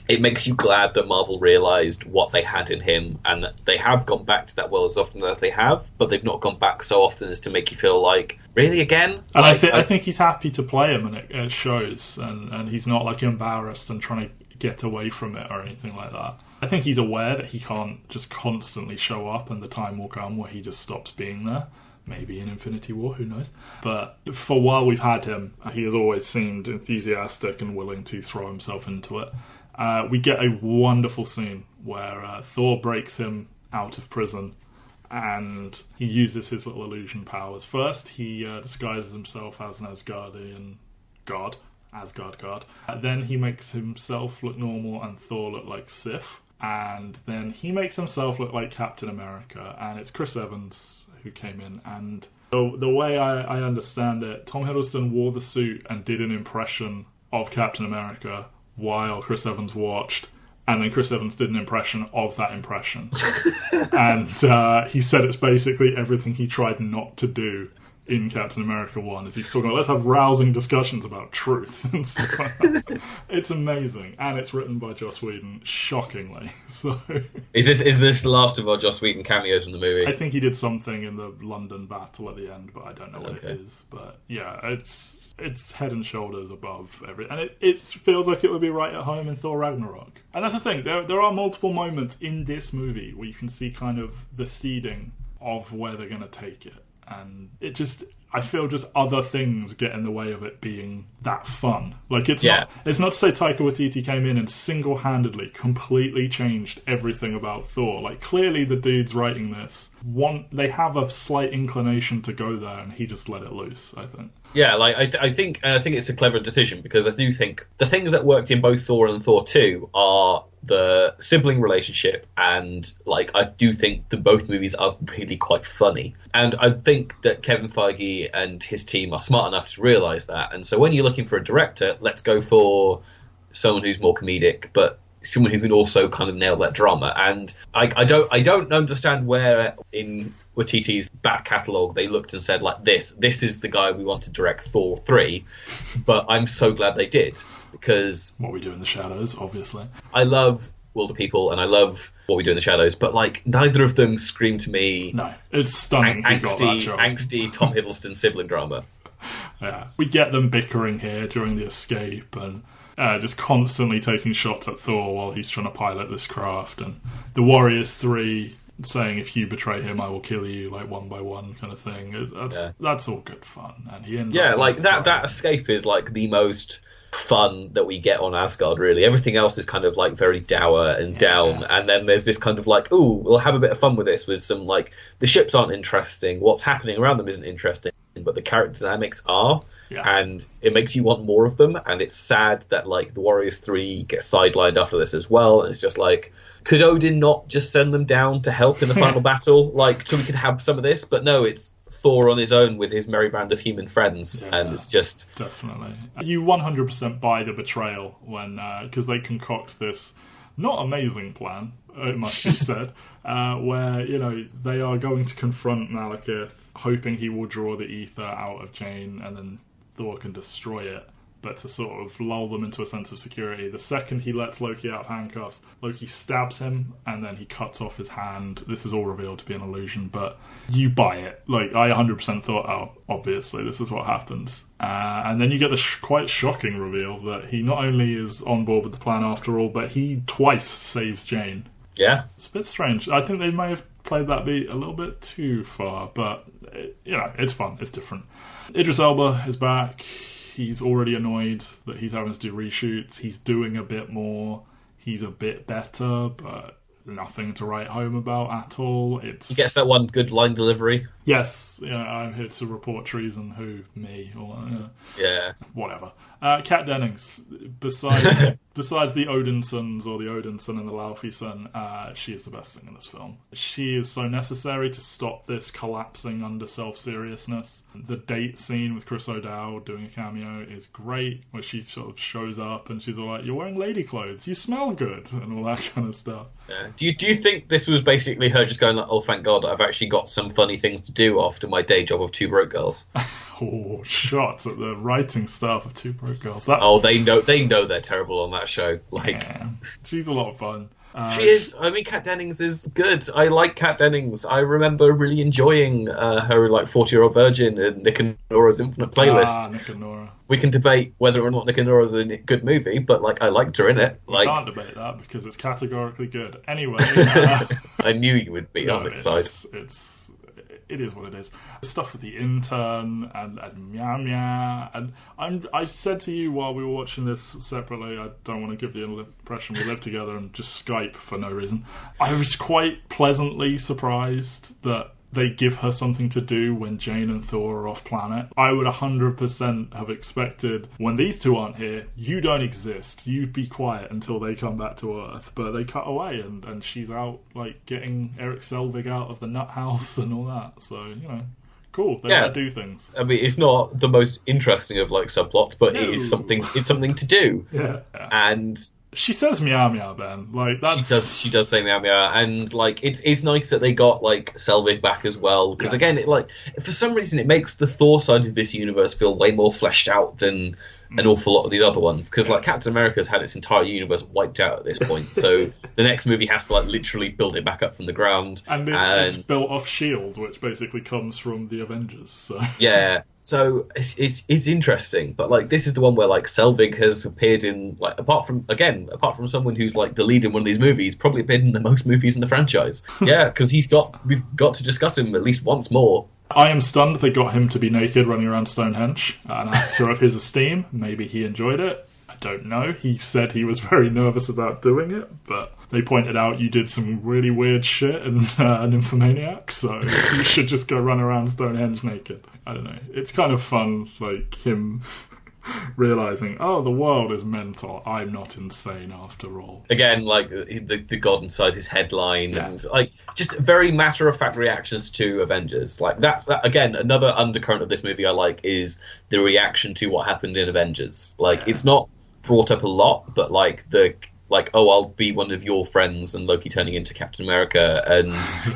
it makes you glad that Marvel realised what they had in him, and that they have gone back to that well as often as they have, but they've not gone back so often as to make you feel like, really, again? And like, I think he's happy to play him, and it shows, and he's not, like, embarrassed and trying to get away from it or anything like that. I think he's aware that he can't just constantly show up, and the time will come where he just stops being there. Maybe in Infinity War, who knows? But for a while we've had him, he has always seemed enthusiastic and willing to throw himself into it. We get a wonderful scene where Thor breaks him out of prison, and he uses his little illusion powers. First, he disguises himself as an Asgardian god, Asgard god. Then he makes himself look normal and Thor look like Sif. And then he makes himself look like Captain America, and it's Chris Evans who came in, and the way I understand it, Tom Hiddleston wore the suit and did an impression of Captain America while Chris Evans watched, and then Chris Evans did an impression of that impression. And he said it's basically everything he tried not to do in Captain America 1, is he's talking about, let's have rousing discussions about truth and stuff like that. It's amazing, and it's written by Joss Whedon, shockingly. So, is this the last of our Joss Whedon cameos in the movie? I think he did something in the London battle at the end, but I don't know what it is. But yeah, it's head and shoulders above everything, and it feels like it would be right at home in Thor Ragnarok. And that's the thing, there are multiple moments in this movie where you can see kind of the seeding of where they're going to take it. And it just, I feel just other things get in the way of it being that fun. Like, it's not to say Taika Waititi came in and single-handedly completely changed everything about Thor. Like, clearly the dudes writing this they have a slight inclination to go there, and he just let it loose, I think. Yeah, like I think it's a clever decision, because I do think the things that worked in both Thor and Thor 2 are the sibling relationship, and like I do think that both movies are really quite funny. And I think that Kevin Feige and his team are smart enough to realise that. And so when you're looking for a director, let's go for someone who's more comedic, but someone who can also kind of nail that drama. And I don't understand where in Waititi's back catalogue they looked and said, like, this is the guy we want to direct Thor 3, but I'm so glad they did, because What We Do in the Shadows, obviously. I love Wilder People and I love What We Do in the Shadows, but like neither of them scream to me No, it's stunning. angsty Tom Hiddleston sibling drama. Yeah, we get them bickering here during the escape, and just constantly taking shots at Thor while he's trying to pilot this craft, and the Warriors 3 saying, if you betray him, I will kill you, like, one by one kind of thing. That's all good fun. And he ends up like that escape is like the most fun that we get on Asgard, really. Everything else is kind of like very dour and down, and then there's this kind of like, ooh, we'll have a bit of fun with this, with some like, the ships aren't interesting, what's happening around them isn't interesting, but the character dynamics are. And it makes you want more of them, and it's sad that like the Warriors 3 get sidelined after this as well. And it's just like, could Odin not just send them down to help in the final battle, like, so we could have some of this? But no, it's Thor on his own with his merry band of human friends, and it's just definitely, you 100% buy the betrayal when because they concoct this not amazing plan, it must be said, where, you know, they are going to confront Malekith, hoping he will draw the ether out of Jane, and then Thor can destroy it. But to sort of lull them into a sense of security, the second he lets Loki out of handcuffs, Loki stabs him, and then he cuts off his hand. This is all revealed to be an illusion, but you buy it. Like, I 100% thought, oh, obviously this is what happens. And then you get the quite shocking reveal that he not only is on board with the plan after all, but he twice saves Jane. Yeah. It's a bit strange. I think they may have played that beat a little bit too far, but, you know, it's fun. It's different. Idris Elba is back. He's already annoyed that he's having to do reshoots. He's doing a bit more. He's a bit better, but nothing to write home about at all. He gets that one good line delivery. Yes, I'm here to report treason. Who? Me? Or, yeah. Whatever. Kat Dennings, besides the Odinsons or the Odinson and the Laufeyson, she is the best thing in this film. She is so necessary to stop this collapsing under self-seriousness. The date scene with Chris O'Dowd doing a cameo is great, where she sort of shows up and she's all like, "You're wearing lady clothes, you smell good," and all that kind of stuff. Yeah. Do you think this was basically her just going like, "Oh, thank God, I've actually got some funny things to do after my day job of Two Broke Girls"? Oh, shots at the writing staff of Two Broke Girls. They know they're terrible on that show. Like, yeah, she's a lot of fun. She is. I mean, Kat Dennings is good. I like Kat Dennings. I remember really enjoying her, like, 40-Year-Old Virgin and Nick and Nora's Infinite Playlist. Nick and Nora. We can debate whether or not Nick and Nora's a good movie, but, like, I liked her in it. We can't debate that because it's categorically good. Anyway. I knew you would be on its side. It is what it is. Stuff with the intern and Meow Meow, and I said to you while we were watching this separately, I don't want to give the impression we live together and just Skype for no reason. I was quite pleasantly surprised that they give her something to do when Jane and Thor are off planet. I would 100% have expected, when these two aren't here, you don't exist. You be quiet until they come back to Earth. But they cut away and she's out, like, getting Eric Selvig out of the nut house and all that. So, you know, cool. They gotta do things. I mean, it's not the most interesting of, like, subplots, but it is something. It's something to do. Yeah. And she says meow meow, Ben. Like, that's... She does say meow meow, and like it's nice that they got like Selvig back as well, because again, it, like, for some reason it makes the Thor side of this universe feel way more fleshed out than an awful lot of these other ones, because like Captain America's had its entire universe wiped out at this point, so the next movie has to like literally build it back up from the ground, and it's built off S.H.I.E.L.D., which basically comes from the Avengers. So yeah, so it's interesting, but like this is the one where like Selvig has appeared in, like, apart from someone who's like the lead in one of these movies, probably appeared in the most movies in the franchise. Yeah, because we've got to discuss him at least once more. I am stunned they got him to be naked running around Stonehenge. An actor of his esteem. Maybe he enjoyed it. I don't know. He said he was very nervous about doing it, but they pointed out you did some really weird shit in Nymphomaniac, so you should just go run around Stonehenge naked. I don't know. It's kind of fun, like, him realising, oh, the world is mental. I'm not insane after all. Again, like, the God inside his headline, and, like, just very matter-of-fact reactions to Avengers. Like, that again, another undercurrent of this movie I like is the reaction to what happened in Avengers. Like, it's not brought up a lot, but, like, oh, I'll be one of your friends, and Loki turning into Captain America, and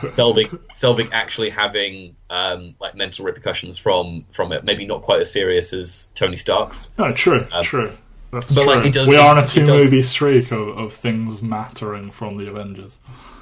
Selvig actually having like mental repercussions from it. Maybe not quite as serious as Tony Stark's. No, true. That's but true. Like, we are on a 2-movie streak of things mattering from the Avengers.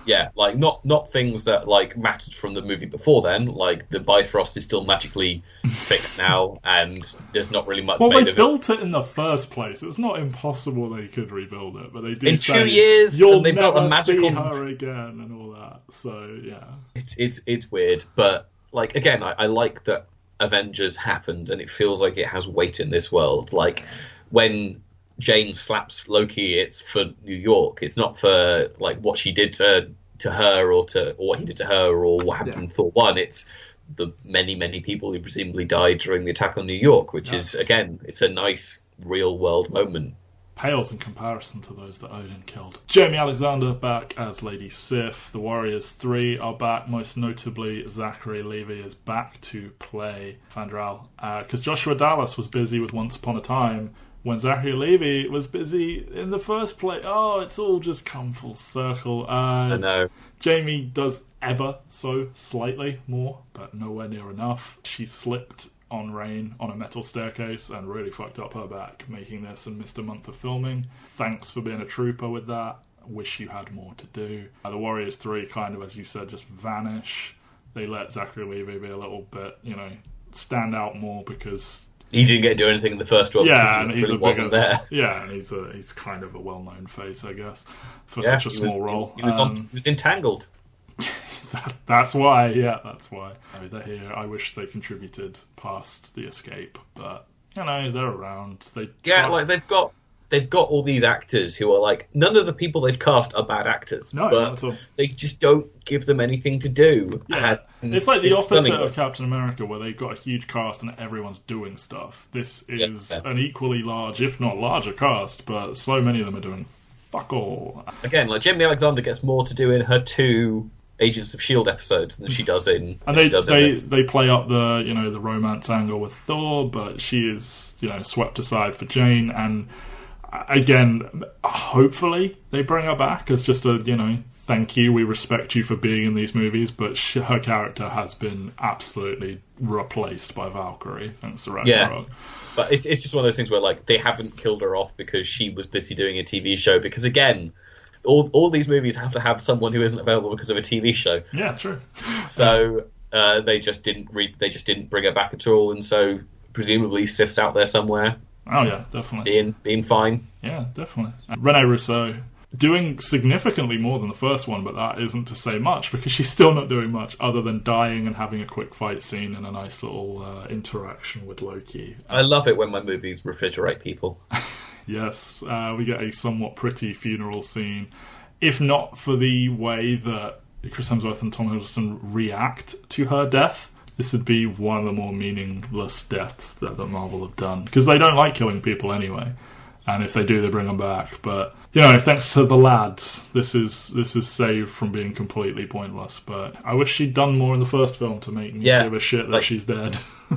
Yeah, like not things that like mattered from the movie before then. Like the Bifrost is still magically fixed now, and there's not really much. Well, made they of built it in the first place. It's not impossible they could rebuild it, but they do in say 2 years. you'll and they never built a magical see her again and all that. So yeah, it's weird, but like again, I like that Avengers happened, and it feels like it has weight in this world. Like when Jane slaps Loki, it's for New York. It's not for like what she did to her or what he did to her or what happened in Thor 1. It's the many people who presumably died during the attack on New York, which is, again, it's a nice real world moment. Pales in comparison to those that Odin killed. Jamie Alexander back as Lady Sif. The Warriors 3 are back. Most notably, Zachary Levi is back to play Fandral. Because Joshua Dallas was busy with Once Upon a Time when Zachary Levi was busy in the first place. Oh, it's all just come full circle. I know. Jamie does ever so slightly more, but nowhere near enough. She slipped on Rain on a metal staircase and really fucked up her back, making this and missed a month of filming. Thanks for being a trooper with that. Wish you had more to do. The Warriors 3 kind of, as you said, just vanish. They let Zachary Levi be a little bit, stand out more because he didn't get to do anything in the first one because he really wasn't there. Yeah, and he's kind of a well-known face, I guess, for such a small role. He was entangled. That's why. That's why. They're here. I wish they contributed past the escape, but they're around. They've got all these actors who are like, none of the people they've cast are bad actors, but they just don't give them anything to do. Yeah. It's like the opposite of Captain America, where they've got a huge cast and everyone's doing stuff. This is an equally large, if not larger cast, but so many of them are doing fuck all. Again, like Jamie Alexander gets more to do in her 2 Agents of S.H.I.E.L.D. episodes than she does in. And they play up the the romance angle with Thor, but she is swept aside for Jane. And again, hopefully they bring her back as just a thank you, we respect you for being in these movies. But her character has been absolutely replaced by Valkyrie thanks to Ragnarok. Yeah. But it's just one of those things where like they haven't killed her off because she was busy doing a TV show. Because again, all these movies have to have someone who isn't available because of a TV show. Yeah, true. So they just didn't bring her back at all, and so presumably Sif's out there somewhere. Oh yeah, definitely being fine. Yeah, definitely. Rene Russo doing significantly more than the first one, but that isn't to say much because she's still not doing much other than dying and having a quick fight scene and a nice little interaction with Loki. I love it when my movies refrigerate people. Yes, we get a somewhat pretty funeral scene. If not for the way that Chris Hemsworth and Tom Hiddleston react to her death, this would be one of the more meaningless deaths that Marvel have done. Because they don't like killing people anyway. And if they do, they bring them back. But, thanks to the lads, this is saved from being completely pointless. But I wish she'd done more in the first film to make me give a shit that she's dead.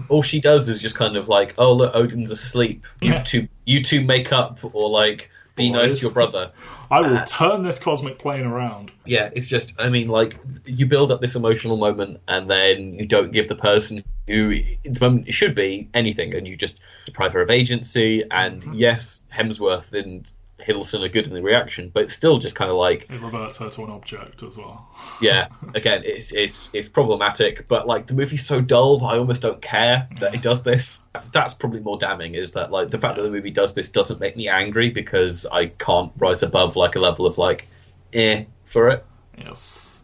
All she does is just kind of like, oh, look, Odin's asleep. You two make up, or like, be nice to your brother. I will turn this cosmic plane around. Yeah, it's just, like, you build up this emotional moment and then you don't give the person who, at the moment, it should be anything, and you just deprive her of agency. And yes, Hemsworth and Hiddleston are good in the reaction, but it's still just kind of like... It reverts her to an object as well. Yeah, again, it's problematic, but like the movie's so dull, I almost don't care that it does this. That's probably more damning, is that like the fact that the movie does this doesn't make me angry because I can't rise above like a level of like, for it. Yes.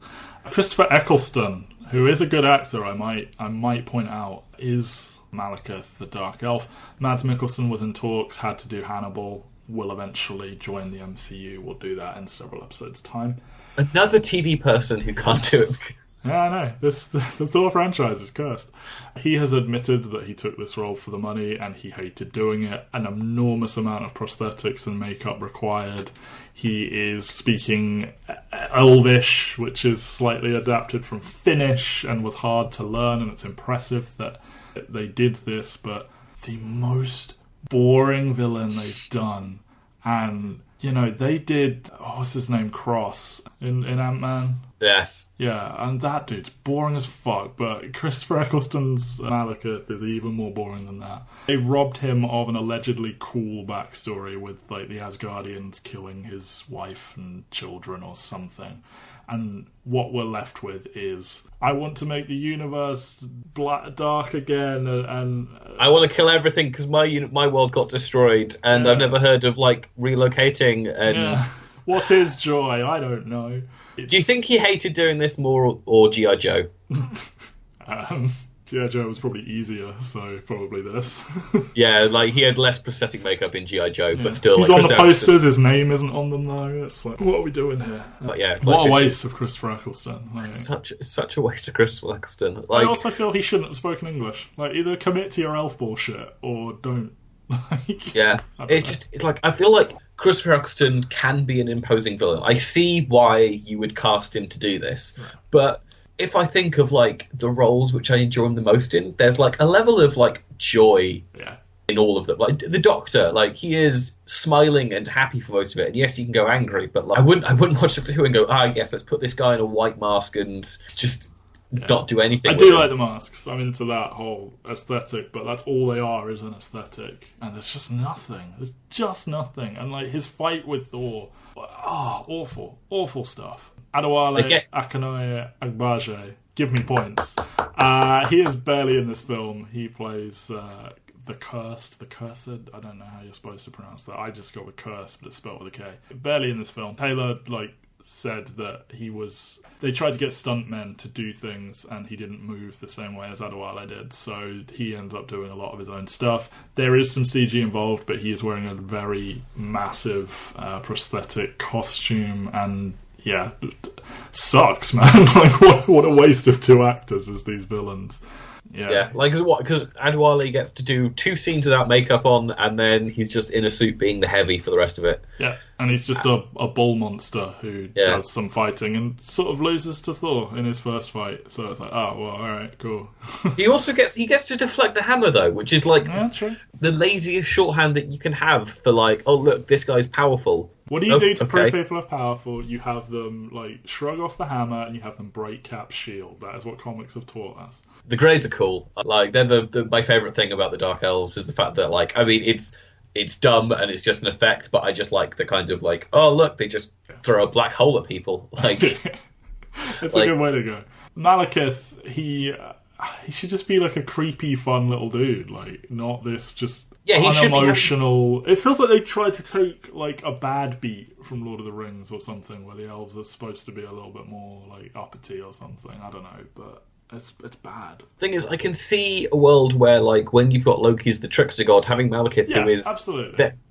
Christopher Eccleston, who is a good actor, I might point out, is Malekith, the Dark Elf. Mads Mikkelsen was in talks, had to do Hannibal, will eventually join the MCU. We'll do that in several episodes' time. Another TV person who can't do it. Yeah, I know. The Thor franchise is cursed. He has admitted that he took this role for the money and he hated doing it. An enormous amount of prosthetics and makeup required. He is speaking Elvish, which is slightly adapted from Finnish and was hard to learn, and it's impressive that they did this, but the most boring villain they've done. And, you know, they did, what's his name, Cross in Ant-Man? Yes. Yeah, and that dude's boring as fuck, but Christopher Eccleston's Malekith is even more boring than that. They robbed him of an allegedly cool backstory with, like, the Asgardians killing his wife and children or something. And what we're left with is, I want to make the universe dark again, and I want to kill everything because my world got destroyed, and I've never heard of, like, relocating. And yeah. What is joy? I don't know. Do you think he hated doing this more, or G.I. Joe? G.I. Joe was probably easier, so probably this. Yeah, like, he had less prosthetic makeup in G.I. Joe, but still... He's like, on the posters, his name isn't on them, though. It's like, what are we doing here? But yeah, what like, a waste of Christopher Eccleston. Like, such a waste of Christopher Eccleston. Like, I also feel he shouldn't have spoken English. Like, either commit to your elf bullshit, or don't. Like, yeah, it's like, I feel like Christopher Eccleston can be an imposing villain. I see why you would cast him to do this, but if I think of, like, the roles which I enjoy him the most in, there's, like, a level of, like, joy in all of them. Like, the Doctor, like, he is smiling and happy for most of it, and yes, he can go angry, but, like, I wouldn't watch Doctor Who and go, yes, let's put this guy in a white mask and just not do anything. I do like the masks. I'm into that whole aesthetic, but that's all they are, is an aesthetic. And there's just nothing. There's just nothing. And, like, his fight with Thor, awful stuff. Adewale Akinnuoye Agbaje, give me points. He is barely in this film. He plays the Cursed, I don't know how you're supposed to pronounce that. I just got with Cursed, but it's spelled with a K. Barely in this film. Taylor, like, said that they tried to get stuntmen to do things and he didn't move the same way as Adewale did, so he ends up doing a lot of his own stuff. There is some CG involved, but he is wearing a very massive prosthetic costume, and yeah, sucks, man. Like, what a waste of two actors as these villains. Yeah, like, because Adewale gets to do 2 scenes without makeup on, and then he's just in a suit being the heavy for the rest of it. Yeah, and he's just a bull monster who does some fighting and sort of loses to Thor in his first fight. So it's like, oh, well, alright, cool. He also gets to deflect the hammer, though, which is, like, true. The laziest shorthand that you can have for, like, oh, look, this guy's powerful. What do you do to prove people are powerful? You have them, like, shrug off the hammer and you have them break Cap's shield. That is what comics have taught us. The grades are cool. Like, they're my favourite thing about the Dark Elves is the fact that, like, I mean, it's dumb and it's just an effect, but I just like the kind of, like, oh, look, they just throw a black hole at people. Like, it's a good way to go. Malekith, he should just be, like, a creepy, fun little dude. Like, not this just unemotional. It feels like they tried to take, like, a bad beat from Lord of the Rings or something, where the elves are supposed to be a little bit more, like, uppity or something. I don't know, but it's bad. Thing is, I can see a world where, like, when you've got Loki as the trickster god, having Malekith, who is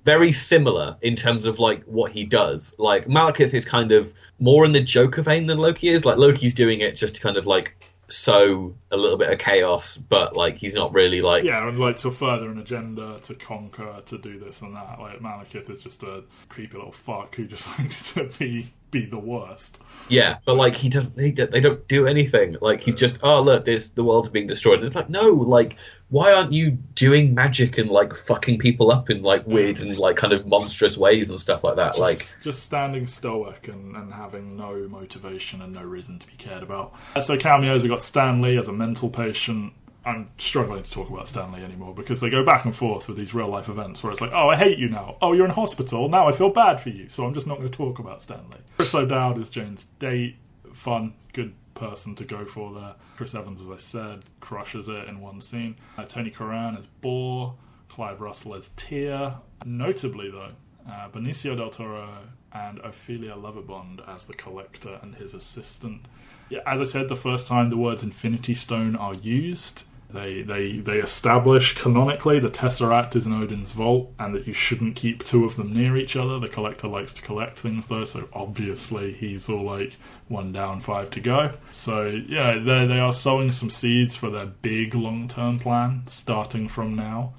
very similar in terms of, like, what he does. Like, Malekith is kind of more in the Joker vein than Loki is. Like, Loki's doing it just to kind of, like, sow a little bit of chaos, but, like, he's not really, like... Yeah, and, like, to further an agenda, to conquer, to do this and that. Like, Malekith is just a creepy little fuck who just likes to be the worst. Yeah, but, like, they don't do anything. Like, he's just, oh, look, the world's being destroyed. And it's like, no, like, why aren't you doing magic and, like, fucking people up in, like, weird and, like, kind of monstrous ways and stuff like that? Just standing stoic and having no motivation and no reason to be cared about. So cameos, we got Stan Lee as a mental patient. I'm struggling to talk about Stan Lee anymore because they go back and forth with these real life events where it's like, oh, I hate you now. Oh, you're in hospital. Now I feel bad for you. So I'm just not going to talk about Stan Lee. Chris O'Dowd is Jane's date. Fun, good person to go for there. Chris Evans, as I said, crushes it in one scene. Tony Curran as Boar. Clive Russell as Tyr. Notably, though, Benicio del Toro and Ophelia Lovibond as the Collector and his assistant. Yeah, as I said, the first time the words Infinity Stone are used, they establish canonically the Tesseract is in Odin's vault, and that you shouldn't keep two of them near each other. The Collector likes to collect things though, so obviously he's all like 1 down, 5 to go. So yeah, they are sowing some seeds for their big long-term plan starting from now,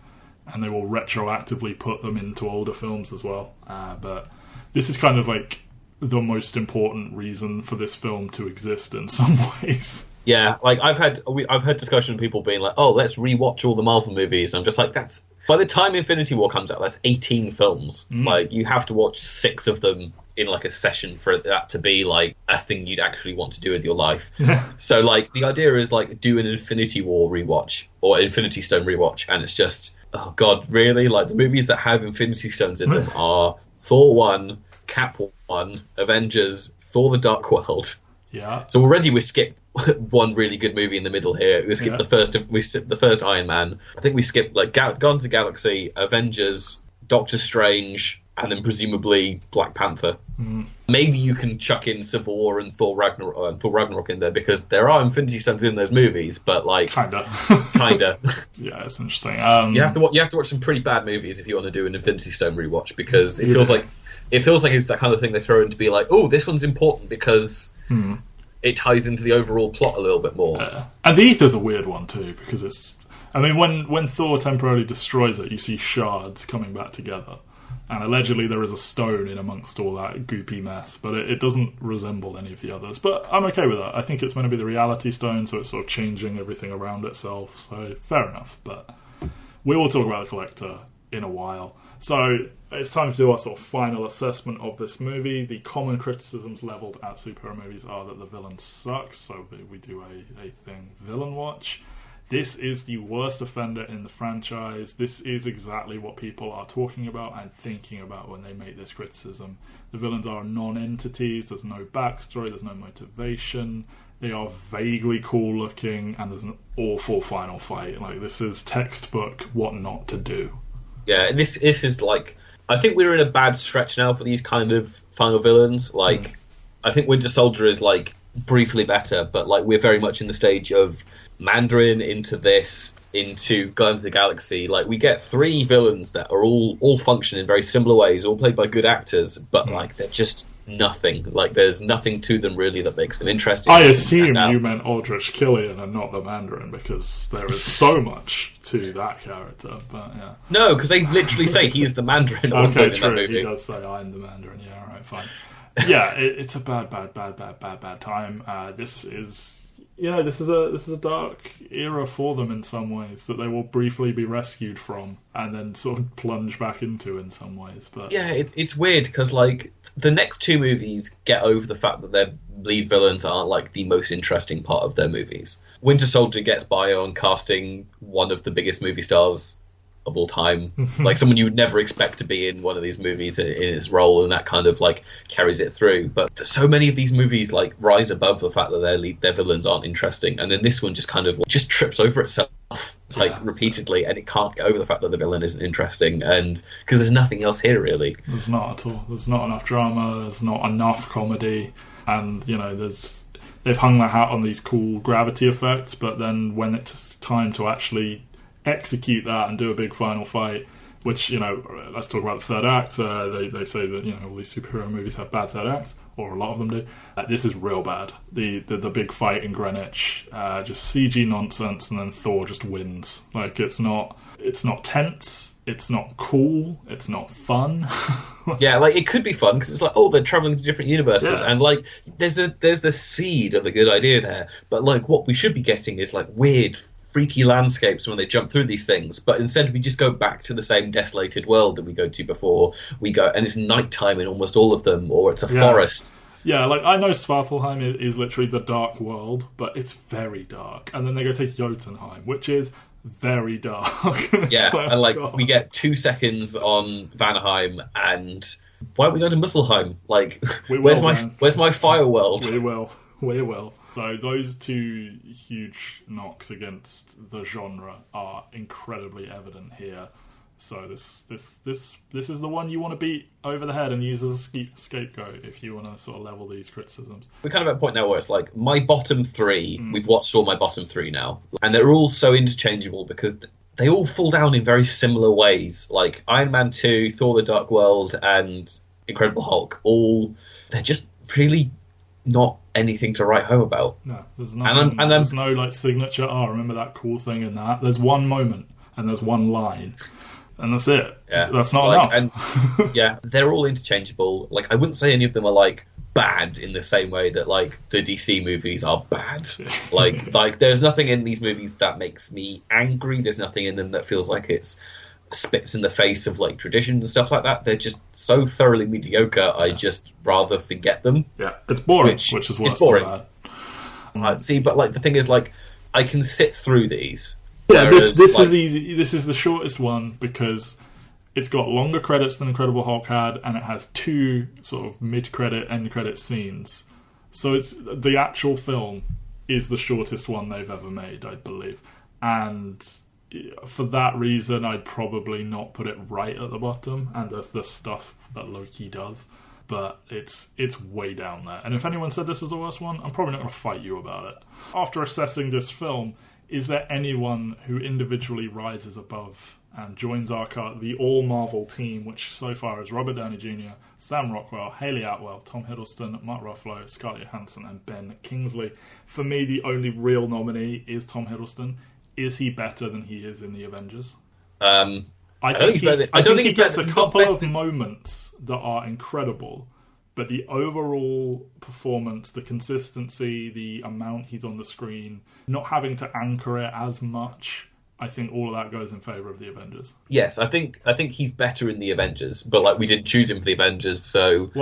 and they will retroactively put them into older films as well. But this is kind of like the most important reason for this film to exist in some ways. Yeah, like I've had discussion with people being like, "Oh, let's rewatch all the Marvel movies." I'm just like, that's by the time Infinity War comes out, that's 18 films. Like you have to watch 6 of them in like a session for that to be like a thing you'd actually want to do with your life. So like the idea is like do an Infinity War rewatch or Infinity Stone rewatch, and it's just, oh god, really? Like the movies that have Infinity Stones in them are Thor 1, Cap 1, Avengers, Thor: The Dark World. Yeah. So already we skipped one really good movie in the middle here. We skipped the first Iron Man. I think we skipped like Guardians of the Galaxy, Avengers, Doctor Strange, and then presumably Black Panther. Maybe you can chuck in Civil War and Thor Ragnarok in there, because there are Infinity Stones in those movies, but like kinda. Yeah, it's interesting. You have to watch some pretty bad movies if you want to do an Infinity Stone rewatch, because it feels like it's that kind of thing they throw in to be like, oh, this one's important because it ties into the overall plot a little bit more. And the Ether's a weird one too, because it's, I mean, when Thor temporarily destroys it, you see shards coming back together, and allegedly there is a stone in amongst all that goopy mess, but it doesn't resemble any of the others. But I'm okay with that. I think it's meant to be the Reality Stone, so it's sort of changing everything around itself, so fair enough. But we will talk about the Collector in a while. So it's time to do our sort of final assessment of this movie. The common criticisms levelled at superhero movies are that the villain sucks, so we do a thing, villain watch. This is the worst offender in the franchise. This is exactly what people are talking about and thinking about when they make this criticism. The villains are non-entities, there's no backstory, there's no motivation, they are vaguely cool looking, and there's an awful final fight. Like, this is textbook what not to do. Yeah, this is like, I think we're in a bad stretch now for these kind of final villains. Like, I think Winter Soldier is like briefly better, but like we're very much in the stage of Mandarin into this, into Guardians of the Galaxy. Like, we get 3 villains that are all function in very similar ways, all played by good actors, but like they're just nothing. Like, there's nothing to them really that makes them interesting. I assume you meant Aldrich Killian and not the Mandarin, because there is so much to that character. But yeah, no, because they literally say he's the Mandarin. Okay, true. He does say I'm the Mandarin. Yeah, all right, fine. Yeah, it's a bad time. This is. This is a dark era for them in some ways, that they will briefly be rescued from and then sort of plunge back into in some ways. But yeah, it's weird because like the next 2 movies get over the fact that their lead villains aren't like the most interesting part of their movies. Winter Soldier gets by on casting one of the biggest movie stars of all time, like someone you would never expect to be in one of these movies in his role, and that kind of like carries it through. But so many of these movies like rise above the fact that their villains aren't interesting, and then this one just kind of just trips over itself repeatedly, and it can't get over the fact that the villain isn't interesting, and because there's nothing else here really. There's not at all. There's not enough drama. There's not enough comedy, and they've hung their hat on these cool gravity effects, but then when it's time to actually execute that and do a big final fight, which, let's talk about the third act. They say that, all these superhero movies have bad third acts, or a lot of them do. This is real bad. The big fight in Greenwich, just CG nonsense, and then Thor just wins. Like, it's not tense, it's not cool, it's not fun. Yeah, like, it could be fun, because it's like, oh, they're travelling to different universes, and like, there's the seed of a good idea there, but like, what we should be getting is like weird freaky landscapes when they jump through these things, but instead we just go back to the same desolated world that we go to before we go, and it's nighttime in almost all of them, or it's a forest. Yeah, like, I know Svartalheim is literally the dark world, but it's very dark. And then they go to Jotunheim, which is very dark. Yeah, and like, we get 2 seconds on Vanaheim, and why don't we go to Muspelheim? Like, where's my fire world? We will. So those 2 huge knocks against the genre are incredibly evident here. So this is the one you want to beat over the head and use as a scapegoat if you want to sort of level these criticisms. We're kind of at a point now where it's like my bottom three. We've watched all my bottom three now, and they're all so interchangeable because they all fall down in very similar ways. Like Iron Man 2, Thor: The Dark World, and Incredible Hulk. They're just really not anything to write home about. No, there's nothing, there's no like signature. Oh, remember that cool thing in that? There's one moment and there's one line. And that's it. Yeah. That's not enough. And, yeah, they're all interchangeable. Like, I wouldn't say any of them are, like, bad in the same way that, like, the DC movies are bad. Like, there's nothing in these movies that makes me angry. There's nothing in them that feels like it's spits in the face of, like, tradition and stuff like that. They're just so thoroughly mediocre, I just rather forget them. Yeah, it's boring, which is what's boring. Bad. See, but, like, the thing is, like, I can sit through these. Yeah, this is easy. This is the shortest one because it's got longer credits than Incredible Hulk had, and it has 2 sort of mid-credit, end-credit scenes. So it's the actual film is the shortest one they've ever made, I believe. And for that reason, I'd probably not put it right at the bottom, and there's the stuff that Loki does. But it's way down there. And if anyone said this is the worst one, I'm probably not going to fight you about it. After assessing this film, is there anyone who individually rises above and joins the all-Marvel team, which so far is Robert Downey Jr., Sam Rockwell, Hayley Atwell, Tom Hiddleston, Mark Ruffalo, Scarlett Johansson, and Ben Kingsley? For me, the only real nominee is Tom Hiddleston. Is he better than he is in the Avengers? I think he gets a couple of moments that are incredible. But the overall performance, the consistency, the amount he's on the screen, not having to anchor it as much, I think all of that goes in favour of the Avengers. Yes, I think he's better in the Avengers, but like we didn't choose him for the Avengers, so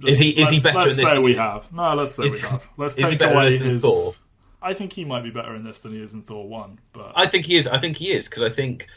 is he better in this? Let's say we have. No, let's say we have. Let's take away his Thor. I think he might be better in this than he is in Thor 1. But I think he is because I think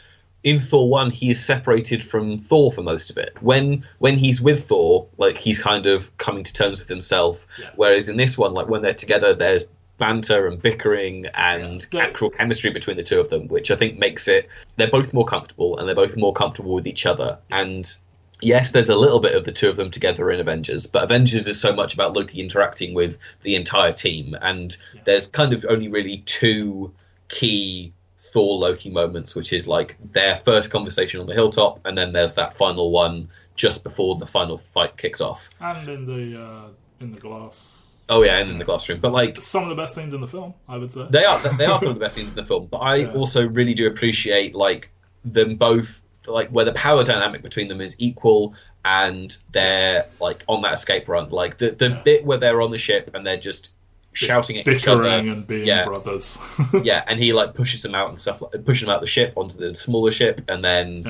in Thor 1, he is separated from Thor for most of it. When he's with Thor, like, he's kind of coming to terms with himself. Yeah. Whereas in this one, like, when they're together, there's banter and bickering and actual chemistry between the two of them, which I think makes it... They're both more comfortable, and they're both more comfortable with each other. And yes, there's a little bit of the two of them together in Avengers, but Avengers is so much about Loki interacting with the entire team. And there's kind of only really 2 key Thor-Loki moments, which is like their first conversation on the hilltop, and then there's that final one just before the final fight kicks off. And in the glass. Oh yeah, and in the glass room. But like some of the best scenes in the film, I would say. They are some of the best scenes in the film. But I also really do appreciate like them both, like where the power dynamic between them is equal, and they're like on that escape run. Like the bit where they're on the ship and they're just shouting at each other and being brothers. Yeah, and he like pushes them out and stuff, like pushing them out the ship onto the smaller ship, and then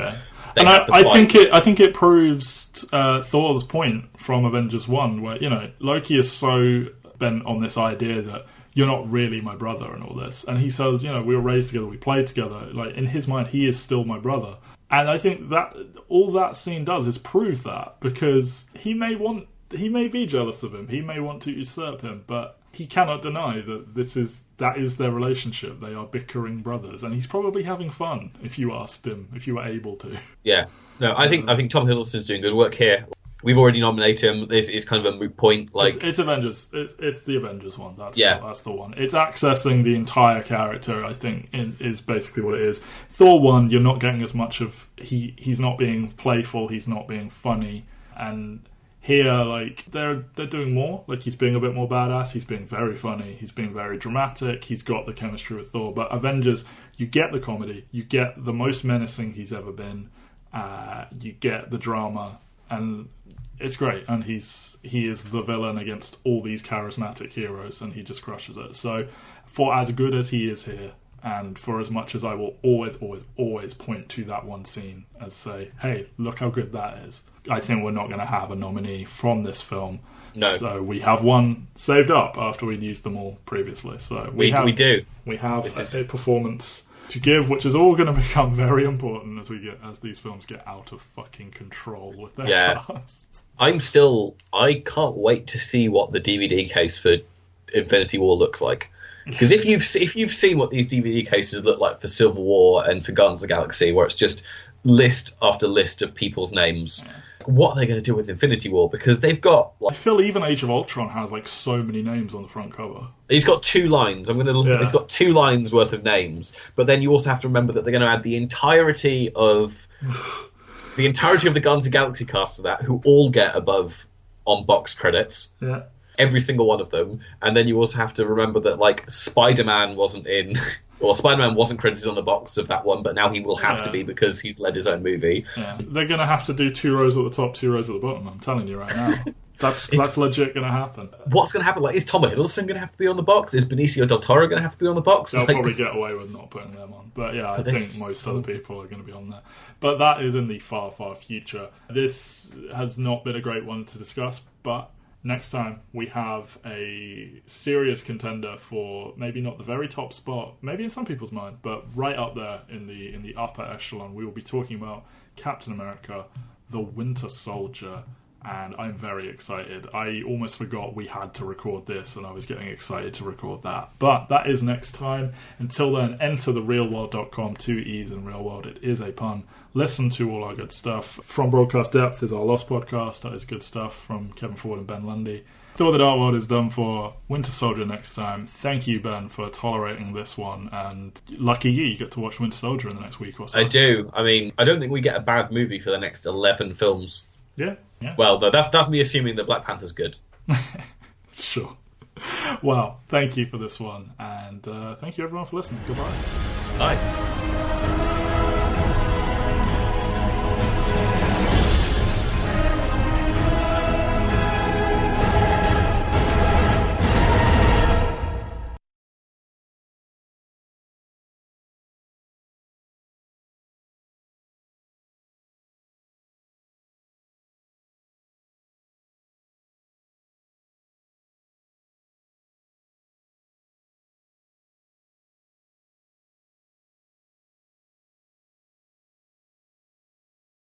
I think it proves Thor's point from Avengers 1, where Loki is so bent on this idea that you're not really my brother and all this, and he says, we were raised together, we played together. Like in his mind, he is still my brother, and I think that all that scene does is prove that, because he may be jealous of him, he may want to usurp him, but he cannot deny that that is their relationship. They are bickering brothers, and he's probably having fun. If you asked him, if you were able to. Yeah, no, I think Tom Hiddleston's doing good work here. We've already nominated him. This is kind of a moot point. Like it's Avengers. It's the Avengers one. That's the one. It's accessing the entire character. I think is basically what it is. Thor 1, you're not getting as much of. He's not being playful. He's not being funny, and here, like, they're doing more. Like, he's being a bit more badass. He's being very funny. He's being very dramatic. He's got the chemistry with Thor. But Avengers, you get the comedy. You get the most menacing he's ever been. You get the drama. And it's great. And he is the villain against all these charismatic heroes. And he just crushes it. So, for as good as he is here, and for as much as I will always, always, always point to that one scene as say, hey, look how good that is, I think we're not going to have a nominee from this film. No. So we have one saved up after we'd used them all previously. So we have a performance to give, which is all going to become very important as these films get out of fucking control with their casts. I can't wait to see what the DVD case for Infinity War looks like. Because if you've seen what these DVD cases look like for Civil War and for Guardians of the Galaxy, where it's just list after list of people's names. What are they going to do with Infinity War? Because they've got... I feel even Age of Ultron has so many names on the front cover. He's got 2 lines. He's got 2 lines worth of names. But then you also have to remember that they're going to add the entirety of the Guardians of the Galaxy cast to that, who all get above on box credits. Yeah. Every single one of them. And then you also have to remember that Spider-Man wasn't in... Well, Spider-Man wasn't credited on the box of that one, but now he will have to be because he's led his own movie. Yeah. They're going to have to do 2 rows at the top, 2 rows at the bottom. I'm telling you right now. That's legit going to happen. What's going to happen? Is Tom Hiddleston going to have to be on the box? Is Benicio del Toro going to have to be on the box? They'll probably get away with not putting them on. But yeah, I think most other people are going to be on there. But that is in the far, far future. This has not been a great one to discuss, but... Next time, we have a serious contender for maybe not the very top spot, maybe in some people's mind, but right up there in the upper echelon. We will be talking about Captain America, the Winter Soldier, and I'm very excited. I almost forgot we had to record this, and I was getting excited to record that. But that is next time. Until then, enter therealworld.com, 2 E's in Real World. It is a pun. Listen to all our good stuff. From Broadcast Depth is our Lost podcast. That is good stuff from Kevin Ford and Ben Lundy. Thor the Dark World is done for Winter Soldier next time. Thank you, Ben, for tolerating this one. And lucky you get to watch Winter Soldier in the next week or so. I do. I mean, I don't think we get a bad movie for the next 11 films. Yeah. Well, that's me assuming that Black Panther's good. Sure. Well, thank you for this one. And thank you, everyone, for listening. Goodbye. Bye.